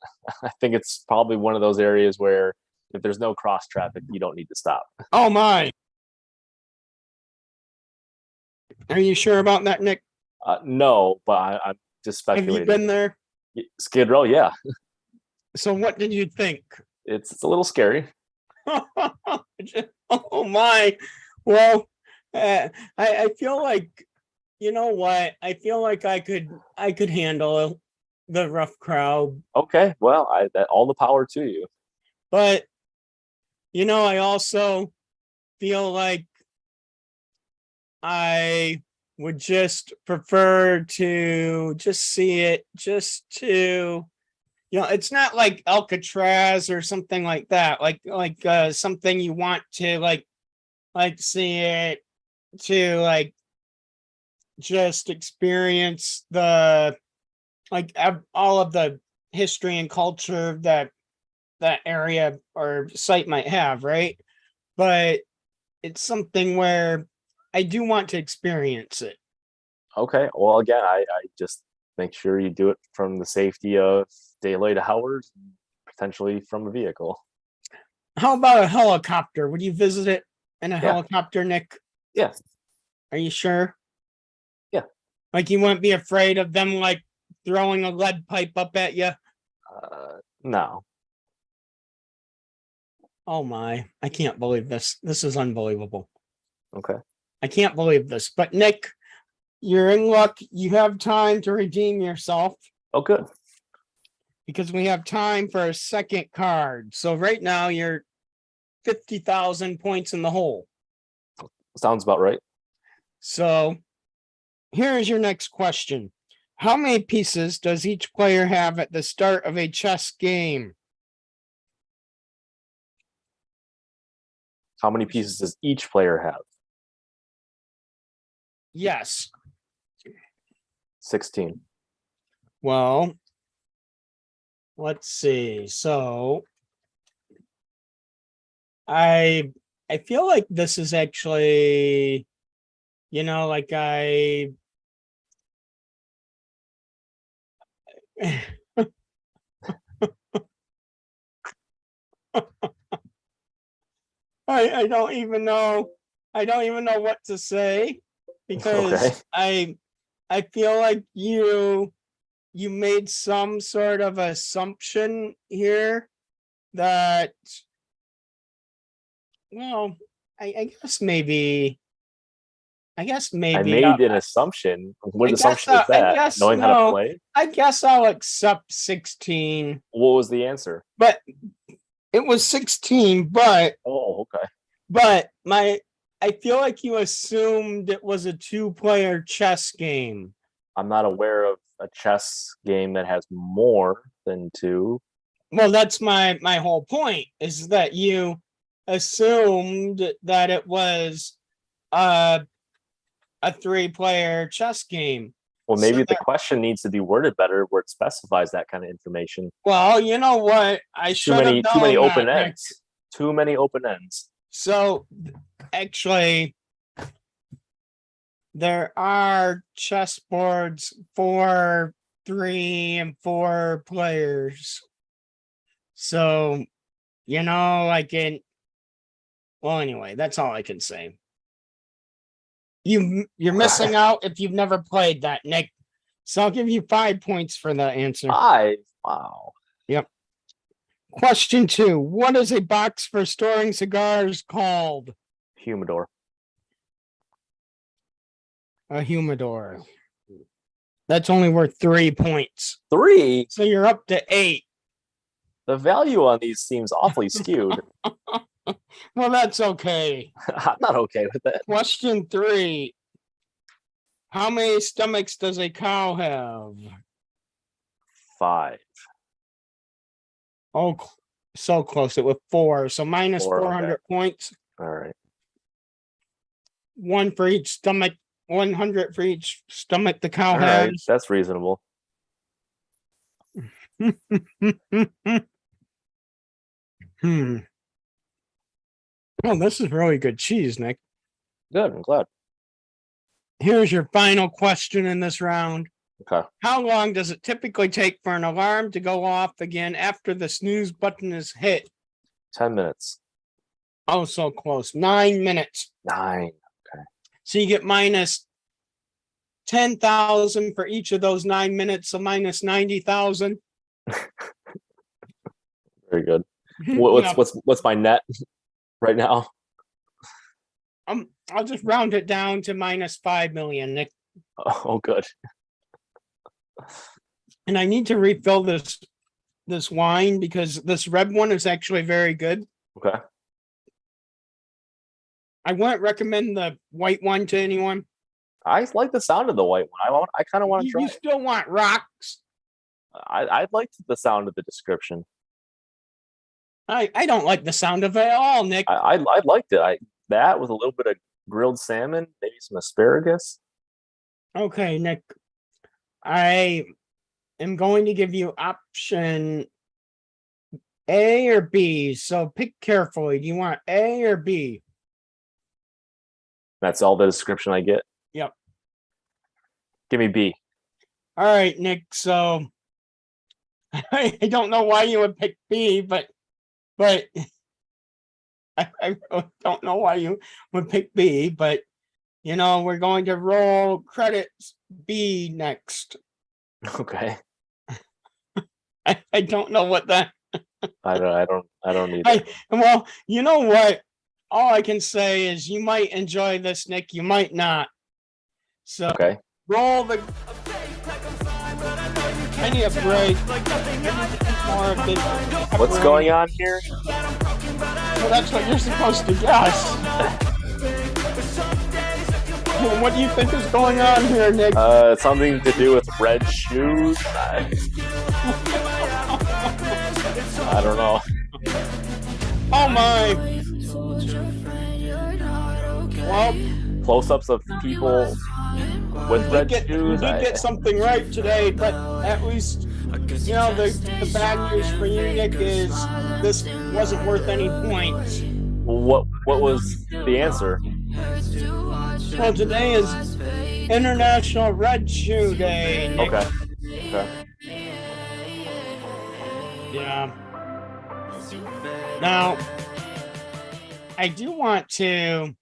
I think it's probably one of those areas where if there's no cross traffic, you don't need to stop. Oh my. Are you sure about that, Nick? No, but I'm just Have speculating. you been there? Skid Row, yeah, So what did you think? it's a little scary. Oh my. Well, I feel like, you know what? I feel like I could handle the rough crowd, Okay, well, all the power to you. but you know, I also feel like I would just prefer to just see it just to, you know, it's not like Alcatraz or something like that, like something you want to like see it to like just experience the like all of the history and culture that area or site might have, right? But it's something where I do want to experience it. Okay, well, again, I just make sure you do it from the safety of daylight hours, potentially from a vehicle. How about a helicopter? Would you visit it in a Yeah. helicopter, Nick? Yeah, Are you sure? Yeah. Like you wouldn't be afraid of them like throwing a lead pipe up at you? no. Oh my, I can't believe this. This is unbelievable. Okay. I can't believe this. But Nick, you're in luck. You have time to redeem yourself Oh, good. because we have time for a second card. So right now you're 50,000 points in the hole. Sounds about right. So here's your next question. How many pieces does each player have at the start of a chess game? How many pieces does each player have? Yes. 16. Well, let's see. So I feel like this is actually, you know, like I don't even know. I don't even know what to say because Okay. I feel like you made some sort of assumption here that, well, I guess maybe. I guess I maybe. made an assumption. What I guess, assumption is I that? guess Knowing how to no. play? I guess I'll accept 16, What was the answer? but it was 16. Oh, okay. But I feel like you assumed it was a 2-player chess game. I'm not aware of a chess game that has more than 2. Well, that's my whole point, is that you assumed that it was a 3-player chess game. Well, So maybe the that- question needs to be worded better where it specifies that kind of information. Well, you know what? I Too should have many known open that, Nick. ends. Too many open ends. So actually, there are chessboards for 3 and 4 players. So, well, anyway, that's all I can say. You're missing out if you've never played that, Nick. So I'll give you 5 points for that answer. 5. Wow. Question 2. What is a box for storing cigars called? Humidor. A humidor. That's only worth 3 points. 3. So you're up to 8. The value on these seems awfully skewed. Well, that's okay. I'm not okay with that. Question 3. How many stomachs does a cow have? 5. Oh, so close. It was 4. So minus 4, okay. 400 points. All right. 1 for each stomach. 100 for each stomach the cow All right. has. That's reasonable. Oh, this is really good cheese, Nick. Good. I'm glad. Here's your final question in this round. Okay. How long does it typically take for an alarm to go off again after the snooze button is hit? 10 minutes. Oh, so close. 9 minutes. 9. So you get minus 10,000 for each of those 9 minutes, so minus 90,000. Very good. Yeah, What's my net right now? I'll just round it down to minus 5 million, Nick. Oh, good. And I need to refill this wine because this red one is actually very good. Okay. I wouldn't recommend the white one to anyone. I like the sound of the white one. I kind of want to You, try. you still want rocks. I liked the sound of the description. I don't like the sound of it at all, Nick. I liked it. That with a little bit of grilled salmon, maybe some asparagus. Okay, Nick. I am going to give you option A or B. So pick carefully. Do you want A or B? That's all the description I get. Yep. Give me B. All right, Nick. So I don't know why you would pick B, but I really don't know why you would pick B, but we're going to roll credits B next. Okay. I don't know what that. I don't need it. Well, you know what? All I can say is you might enjoy this, Nick. You might not. So Okay. roll the. I need a break. More of this What's going on here? Well, that's what you're supposed to guess. What do you think is going on here, Nick? Something to do with red shoes. I don't know. Oh my. Well, Close-ups of people with red you shoes. did get something right today, but at least the bad news for you, Nick, is this wasn't worth any points. What was the answer? Well, today is International Red Shoe Day, Nick. Okay. Yeah. Now, I do want to,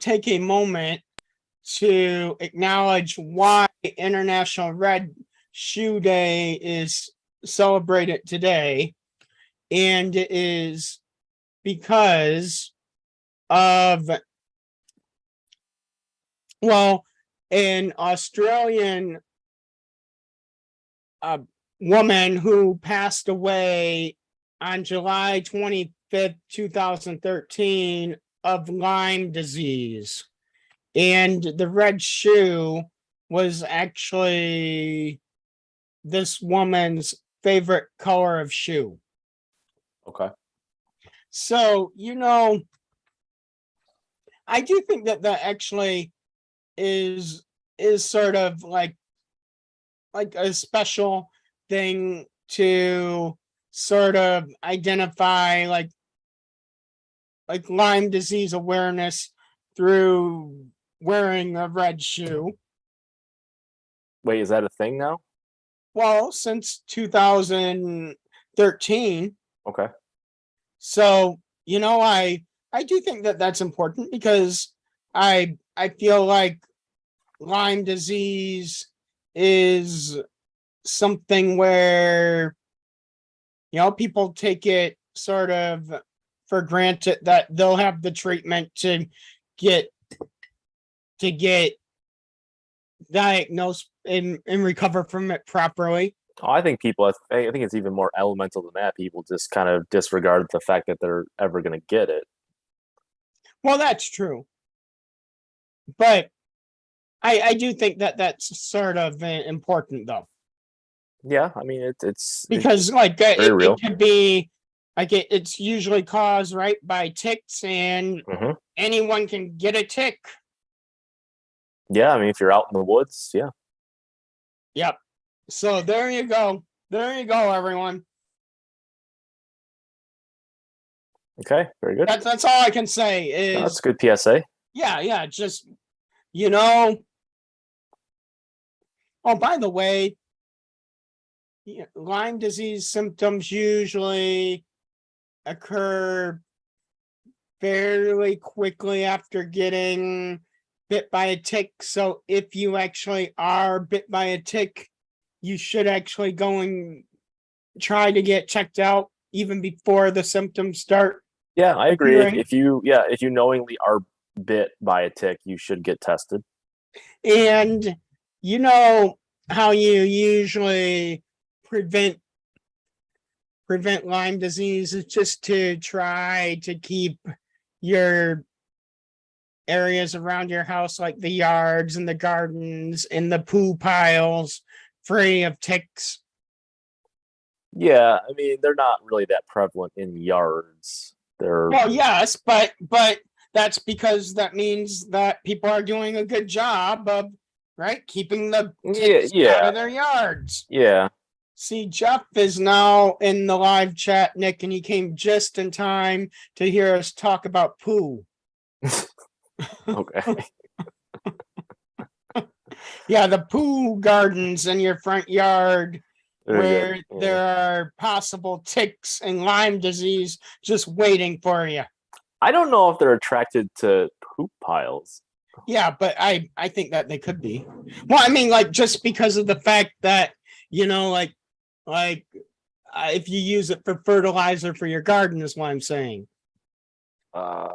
take a moment to acknowledge why International Red Shoe Day is celebrated today. And it is because of, well, an Australian woman who passed away on July 25th, 2013 of Lyme disease. And the red shoe was actually this woman's favorite color of shoe. Okay. So, I do think that actually is sort of like a special thing to sort of identify like Lyme disease awareness through wearing a red shoe. Wait, is that a thing now? Well, since 2013. Okay. So, I do think that that's important because I feel like Lyme disease is something where, people take it sort of for granted that they'll have the treatment to get diagnosed and recover from it properly. Oh, I think it's even more elemental than that. People just kind of disregard the fact that they're ever going to get it. Well, that's true. But I do think that that's sort of important, though. Yeah, I mean, it's Because very real. it could be it's usually caused by ticks, and anyone can get a tick. Yeah, I mean, if you're out in the woods, yeah. Yep. So there you go. There you go, everyone. Okay, very good. That's all I can say is No, that's a good PSA. Yeah, just Oh, by the way, Lyme disease symptoms usually occur fairly quickly after getting bit by a tick. So if you actually are bit by a tick, you should actually go and try to get checked out even before the symptoms start. Yeah, I agree. Right. If you knowingly are bit by a tick, you should get tested. And you know how you usually prevent Lyme disease is just to try to keep your areas around your house, like the yards and the gardens and the poo piles, free of ticks. Yeah, I mean, they're not really that prevalent in yards. Well, yes, but that's because that means that people are doing a good job of keeping the ticks out of their yards. Yeah. See, Jeff is now in the live chat, Nick, and he came just in time to hear us talk about poo. Okay. Yeah, the poo gardens in your front yard where Yeah. there are possible ticks and Lyme disease just waiting for you. I don't know if they're attracted to poop piles. Yeah, but I think that they could be. Well, I mean, just because of the fact that, if you use it for fertilizer for your garden is what I'm saying. Yeah,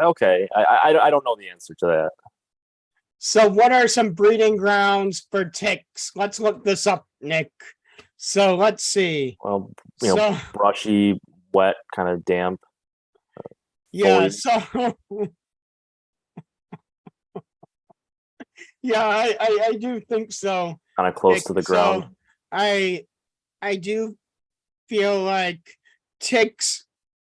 okay. I don't know the answer to that. So what are some breeding grounds for ticks? Let's look this up, Nick. So let's see. Well, So brushy, wet, kind of damp. yeah, foliage. so yeah, I do think so. Kind of close Nick. to the ground. So I do feel like ticks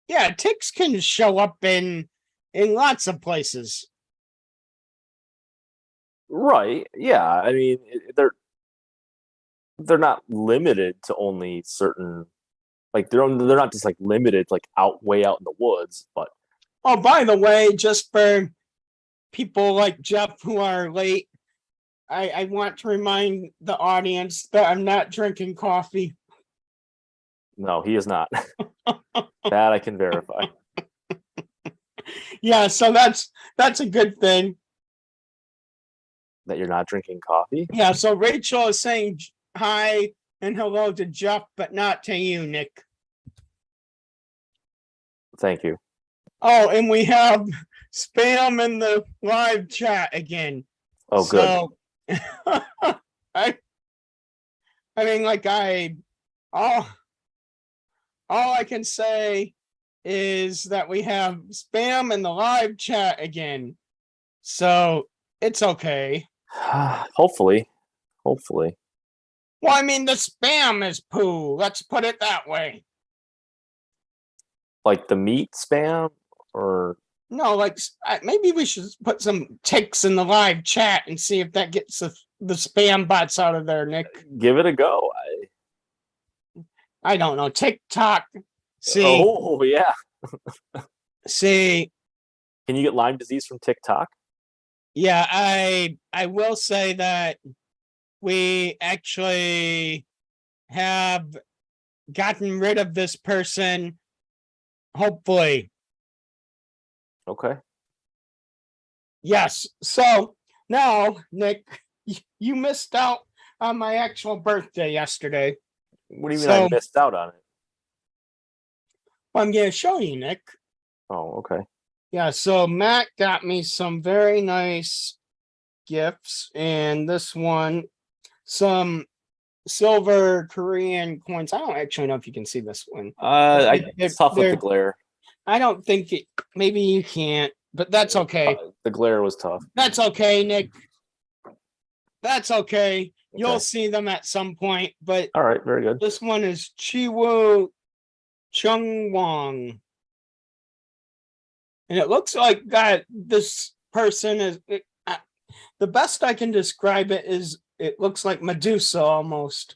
can show up in lots of places. Right. Yeah. I mean, they're not limited to only certain, they're not just limited way out in the woods, but Oh, by the way, just for people like Jeff who are late, I want to remind the audience that I'm not drinking coffee. no, he is not. That I can verify. Yeah, so that's a good thing. That you're not drinking coffee? Yeah, so Rachel is saying hi and hello to Jeff, but not to you, Nick. Thank you. Oh, and we have spam in the live chat again. Oh, good. So, I mean, like all I can say is that we have spam in the live chat again. So it's okay. Hopefully. Well, I mean, the spam is poo. Let's put it that way. Like the meat spam or No, like maybe we should put some ticks in the live chat and see if that gets the spam bots out of there, Nick. give it a go. I don't know. TikTok. See, Oh, yeah. see, Can you get Lyme disease from TikTok? yeah, I will say that we actually have gotten rid of this person. Hopefully. Okay. Yes. So now, Nick, you missed out on my actual birthday yesterday. What do you mean I So- missed out on it? I'm going to show you, Nick. Oh, okay. Yeah, so Matt got me some very nice gifts, and this one, some silver Korean coins. I don't actually know if you can see this one. It's tough with the they're- glare. I don't think it, maybe you can't, but that's okay. The glare was tough. That's okay, Nick. That's okay. You'll Okay. see them at some point, but All right, very good. this one is Chiwo Chungwang. And it looks like that this person is the best I can describe it is it looks like Medusa almost.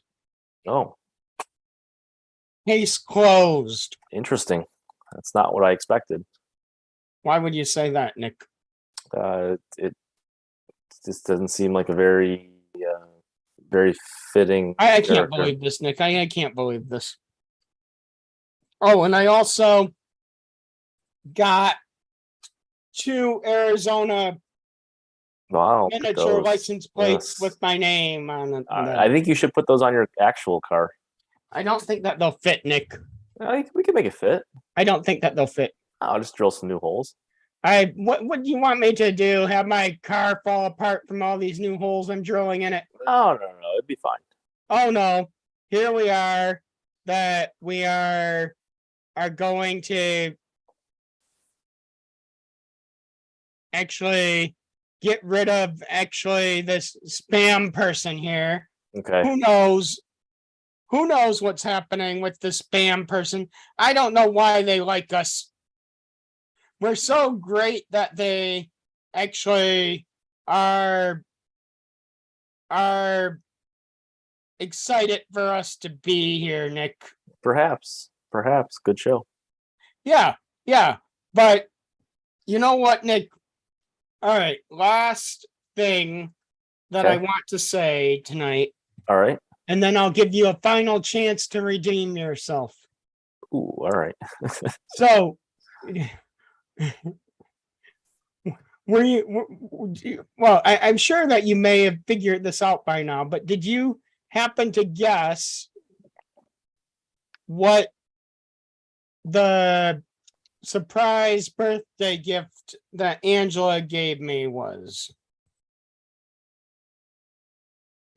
Oh, Case closed. interesting. That's not what I expected. Why would you say that, Nick? It just doesn't seem like a very fitting. I can't character. believe this, Nick. I can't believe this. Oh, and I also got 2 Arizona Wow. miniature those- license plates yes. with my name on it. I think you should put those on your actual car. I don't think that they'll fit, Nick. We can make it fit. I don't think that they'll fit. I'll just drill some new holes. What do you want me to do? Have my car fall apart from all these new holes I'm drilling in it? No, it'd be fine. Oh no. Here we are. That we are going to actually get rid of this spam person here. Okay. Who knows? Who knows what's happening with the spam person? I don't know why they like us. We're so great that they actually are excited for us to be here, Nick. Perhaps. Good show. Yeah. But you know what, Nick? All right, last thing that I Okay. want to say tonight, All right. and then I'll give you a final chance to redeem yourself. Ooh, all right. So, well, I'm sure that you may have figured this out by now, but did you happen to guess what the surprise birthday gift that Angela gave me was?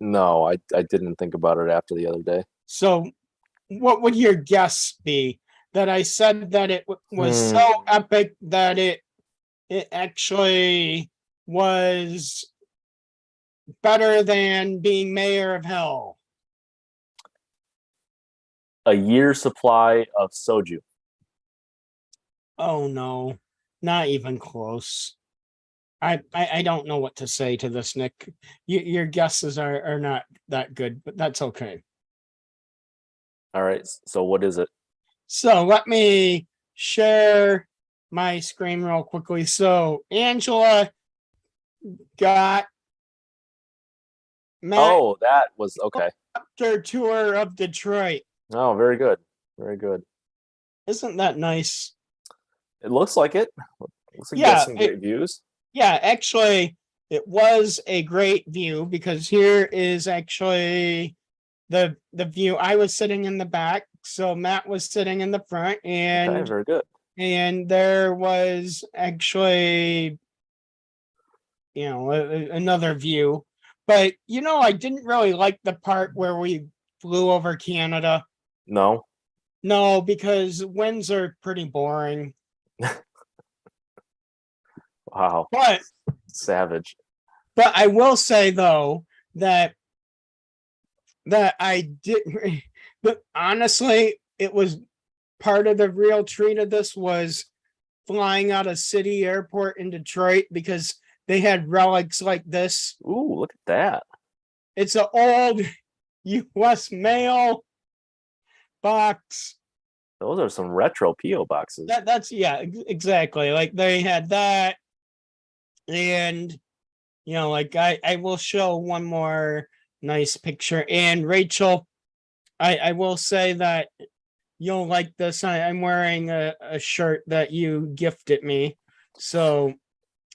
No, I didn't think about it after the other day. So, what would your guess be? That I said that it was so epic that it actually was better than being mayor of hell. A year's supply of soju. Oh no, not even close. I don't know what to say to this, Nick. Your guesses are not that good, but that's okay. All right. So what is it? So let me share my screen real quickly. So Angela got Matt Oh, that was okay. after tour of Detroit. Oh, very good. Very good. Isn't that nice? It looks like it. Looks like you Yeah, got some great views. Yeah, actually, it was a great view because here is actually the view. I was sitting in the back, so Matt was sitting in the front, Okay, and very good. there was actually, another view. But I didn't really like the part where we flew over Canada. No, No, because winds are pretty boring. wow, But savage. I will say though that I did, but honestly, it was part of the real treat of this was flying out of City Airport in Detroit because they had relics like this. Ooh, look at that. It's an old U.S. mail box. Those are some retro PO boxes. That's exactly. Like they had that, and like I will show one more nice picture. And Rachel, I will say that you'll like this. I'm wearing a shirt that you gifted me, so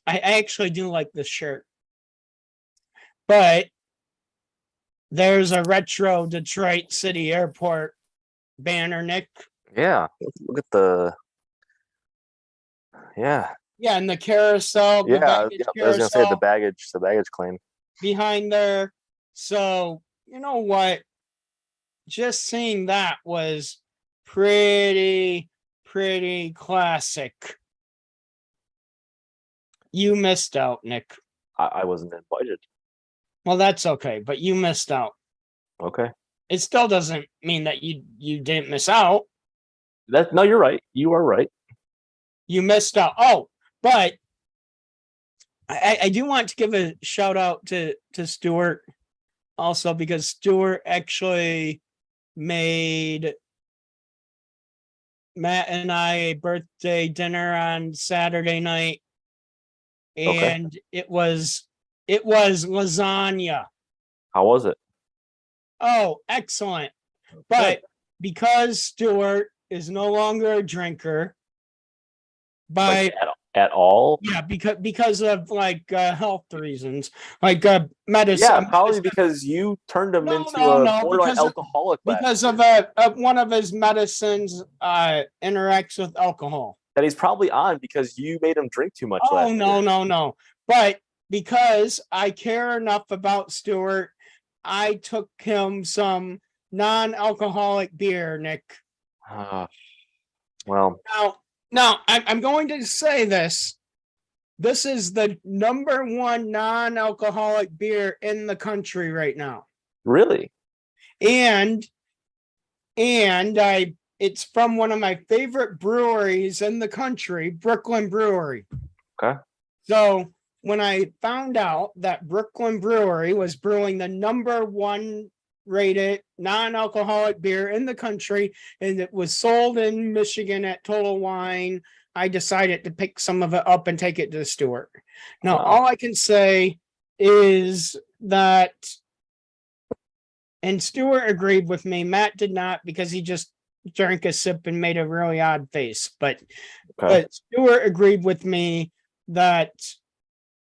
I actually do like this shirt. But there's a retro Detroit City Airport banner, Nick. Yeah, look at the. Yeah, Yeah, and the carousel, the yeah. baggage I was gonna say the carousel baggage claim. behind there. So you know what? Just seeing that was pretty classic. You missed out, Nick. I wasn't invited. Well, that's okay, but you missed out. Okay, It still doesn't mean that you didn't miss out. no, you're right. You are right. You missed out. Oh, but I do want to give a shout out to Stuart also, because Stuart actually made Matt and I a birthday dinner on Saturday night, Okay. and it was lasagna. How was it? Oh, excellent. But because Stuart is no longer a drinker, Like at all? yeah, because of like health reasons, like medicine. Yeah, probably because you turned him into a borderline alcoholic. Because of one of his medicines interacts with alcohol. That he's probably on because you made him drink too much. Oh no. But because I care enough about Stuart, I took him some non-alcoholic beer, Nick. Well, now I'm going to say this. This is the number one non-alcoholic beer in the country right now. Really? And it's from one of my favorite breweries in the country, Brooklyn Brewery. Okay. So when I found out that Brooklyn Brewery was brewing the number one rated non-alcoholic beer in the country, and it was sold in Michigan at Total Wine, I decided to pick some of it up and take it to Stuart. Now, all I can say is that, and Stuart agreed with me, Matt did not, because he just drank a sip and made a really odd face. But Stuart agreed with me that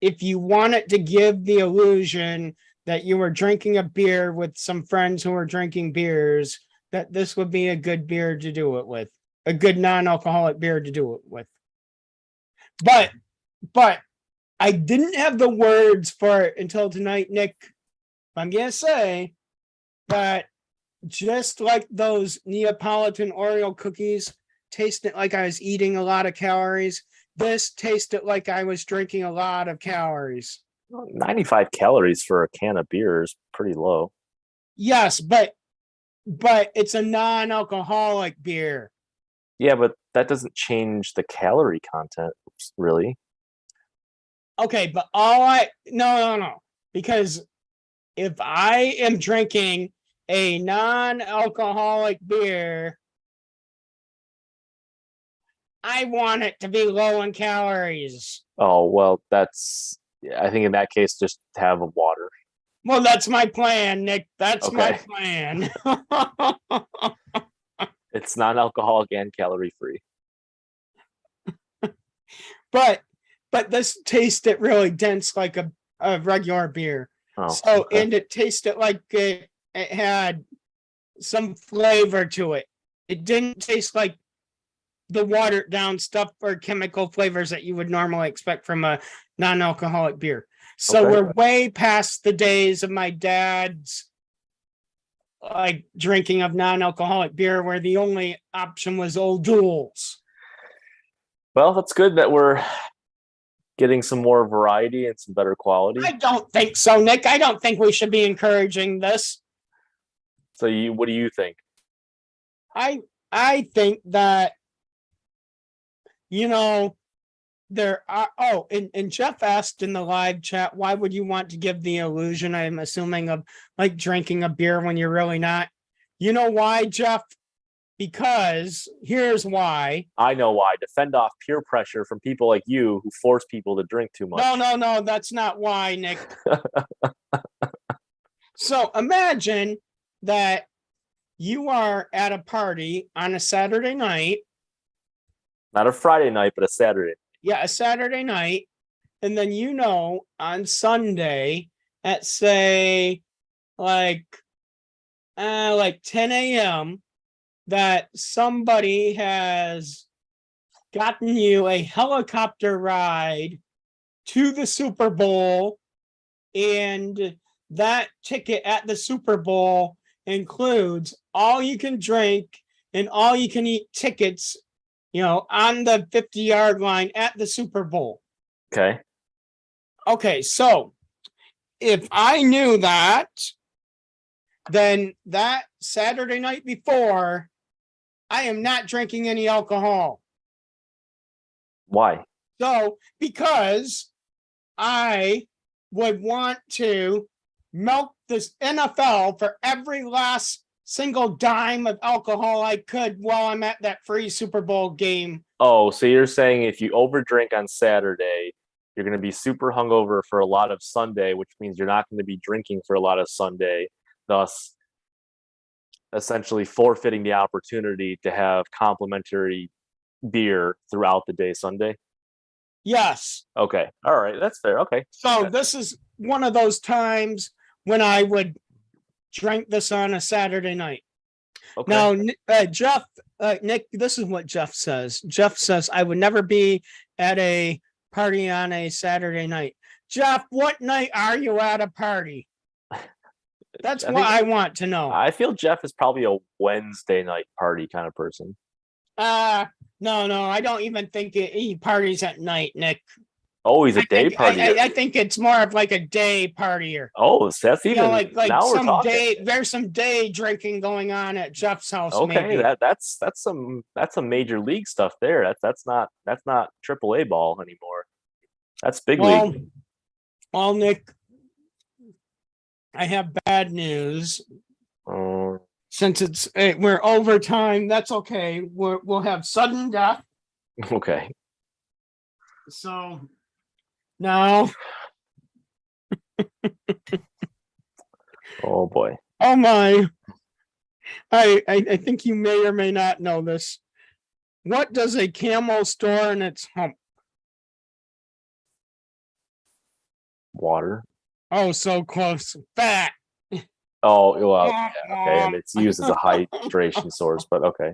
if you wanted to give the illusion that you were drinking a beer with some friends who were drinking beers, that this would be a good beer to do it with, a good non-alcoholic beer to do it with. But I didn't have the words for it until tonight, Nick. I'm going to say that just like those Neapolitan Oreo cookies tasted like I was eating a lot of calories, this tasted like I was drinking a lot of calories. 95 calories for a can of beer is pretty low. Yes, but it's a non-alcoholic beer. Yeah, but that doesn't change the calorie content, really. Okay, but no. Because if I am drinking a non-alcoholic beer, I want it to be low in calories. Oh, well, I think in that case, just have a water. Well, that's my plan, Nick. That's my plan. It's non-alcoholic and calorie-free. But this tasted really dense, like of regular beer. Oh, So, okay. and it tasted like it had some flavor to it. It didn't taste like the watered down stuff or chemical flavors that you would normally expect from a non-alcoholic beer. So Okay. we're way past the days of my dad's like drinking of non-alcoholic beer where the only option was Old Jules. Well, that's good that we're getting some more variety and some better quality. I don't think so, Nick. I don't think we should be encouraging this. So what do you think? I think that, you know, there are, and Jeff asked in the live chat, why would you want to give the illusion, I'm assuming, of like drinking a beer when you're really not? You know why, Jeff? Because here's why. I know why. Defend off peer pressure from people like you who force people to drink too much. No, that's not why, Nick. So imagine that you are at a party on a Saturday night. Not a Friday night, but a Saturday. Yeah, a Saturday night. And then, you know, on Sunday at say like 10 a.m. that somebody has gotten you a helicopter ride to the Super Bowl, and that ticket at the Super Bowl includes all you can drink and all you can eat tickets, you know, on the 50-yard line at the Super Bowl. Okay. Okay, so if I knew that, then that Saturday night before, I am not drinking any alcohol. Why? So, because I would want to milk this NFL for every last single dime of alcohol I could while I'm at that free Super Bowl game. Oh, so you're saying if you overdrink on Saturday, you're going to be super hungover for a lot of Sunday, which means you're not going to be drinking for a lot of Sunday, thus essentially forfeiting the opportunity to have complimentary beer throughout the day Sunday? Yes. Okay. All right. That's fair. Okay. So this is one of those times when I would drink this on a Saturday night. Okay. Now, Jeff, Nick, this is what Jeff says. Jeff says, I would never be at a party on a Saturday night. Jeff, what night are you at a party? That's what I want to know. I feel Jeff is probably a Wednesday night party kind of person. No, I don't even think he parties at night, Nick. Oh, he's a day partier. I think it's more of like a day partier. Oh, so that's even, You know, like now some we're talking. day. There's some day drinking going on at Jeff's house. Okay, maybe. that's some major league stuff there. That's not AAA ball anymore. That's big league. Well, Nick, I have bad news. Since we're overtime, that's okay. We'll have sudden death. Okay. So no. Oh boy. Oh my. I think you may or may not know this. What does a camel store in its hump? Water. Oh, so close. Fat. Oh, well, yeah, okay, and it's used as a hydration source, but okay.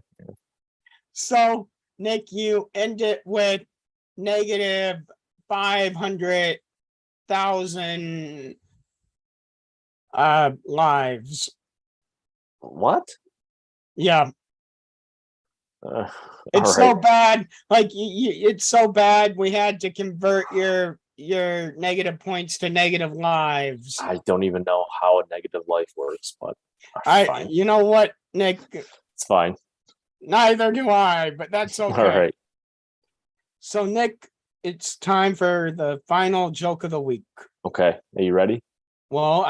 So, Nick, you end it with negative 500,000 lives. What? Yeah. It's all so right. bad. Like it's so bad. We had to convert your negative points to negative lives. I don't even know how a negative life works, but fine. You know what, Nick? It's fine. Neither do I, but that's okay. All right. So, Nick, it's time for the final joke of the week. Okay. Are you ready? Well,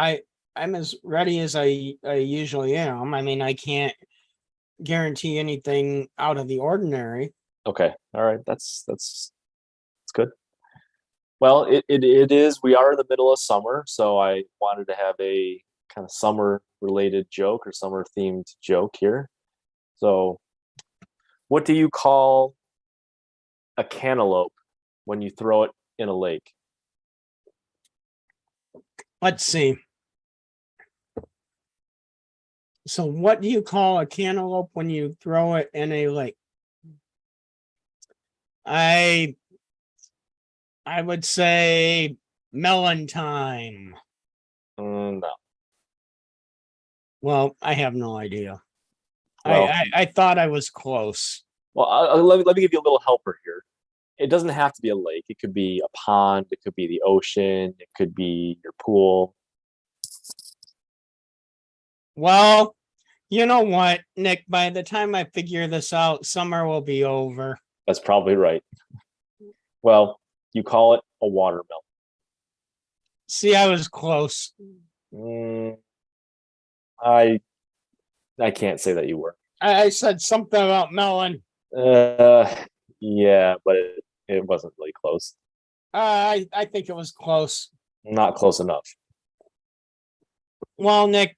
I'm as ready as I usually am. I mean, I can't guarantee anything out of the ordinary. Okay. All right. That's good. Well, it is. We are in the middle of summer, so I wanted to have a kind of summer related joke or summer themed joke here. So, what do you call a cantaloupe when you throw it in a lake? Let's see. So what do you call a cantaloupe when you throw it in a lake? I would say melon time. No. Well, I have no idea. Well- I thought I was close. Well, let me give you a little helper here. It doesn't have to be a lake. It could be a pond. It could be the ocean. It could be your pool. Well, you know what, Nick? By the time I figure this out, summer will be over. That's probably right. Well, you call it a watermelon. See, I was close. Mm, I can't say that you were. I said something about melon. Yeah, but it wasn't really close. I think it was close. Not close enough. Well, Nick,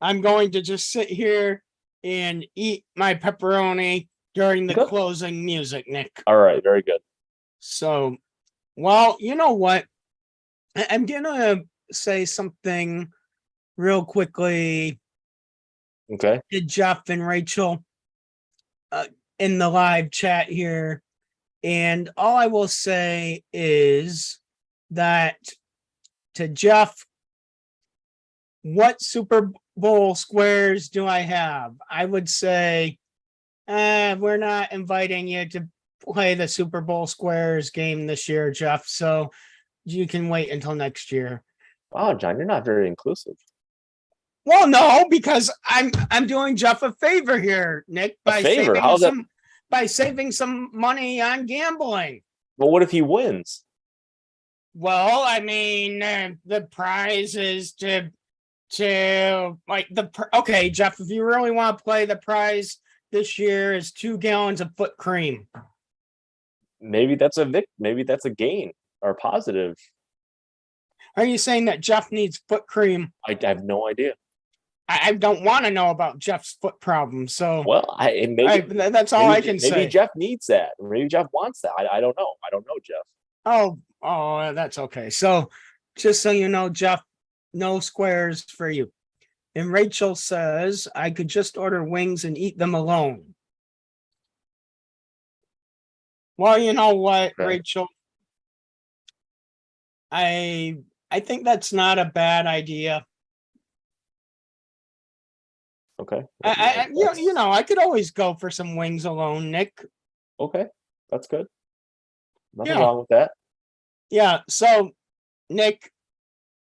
I'm going to just sit here and eat my pepperoni during the Okay. closing music, Nick. All right, very good. So, well, you know what? I'm gonna say something real quickly Okay. to Jeff and Rachel in the live chat here. And all I will say is that to Jeff, what Super Bowl squares do I have? I would say, we're not inviting you to play the Super Bowl squares game this year, Jeff. So you can wait until next year. Wow, John, you're not very inclusive. Well, no, because I'm doing Jeff a favor here, Nick, by favor? saving How's that- some by saving some money on gambling. Well, what if he wins? Well, I mean, the prize is to like okay, Jeff, if you really want to play, the prize this year is 2 gallons of foot cream. Maybe that's a gain or positive. Are you saying that Jeff needs foot cream? I have no idea. I don't want to know about Jeff's foot problem. So Well, that's all I can say. Maybe Jeff needs that. Maybe Jeff wants that. I don't know. I don't know, Jeff. Oh, that's okay. So just so you know, Jeff, no squares for you. And Rachel says I could just order wings and eat them alone. Well, you know what, Okay. Rachel? I think that's not a bad idea. Okay. You know, I could always go for some wings alone, Nick. Okay, that's good. Nothing Yeah. wrong with that. Yeah. So, Nick,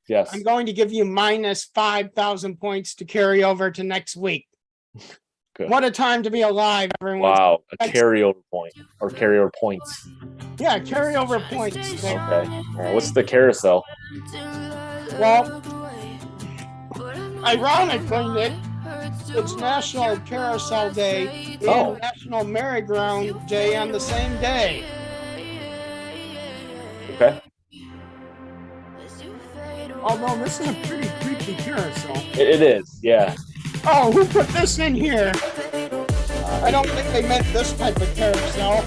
Yes. I'm going to give you minus 5,000 points to carry over to next week. Good. What a time to be alive, everyone. Wow, a Thanks. carryover point or carryover points. Yeah, carryover points. Nick. Okay. All right. What's the carousel? Well, ironically, Nick, it's National Carousel Day and Oh. National Merry-Go-Round Day on the same day. Okay. Although this is a pretty creepy carousel. It is. Yeah. Oh, who put this in here? I don't think they meant this type of carousel.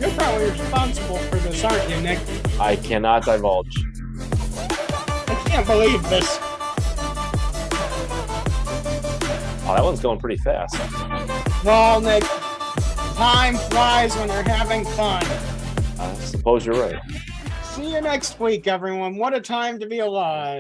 You're probably responsible for this, aren't you, Nick? I cannot divulge. I can't believe this. Oh, that one's going pretty fast. Well, Nick, time flies when you're having fun. I suppose you're right. See you next week, everyone. What a time to be alive.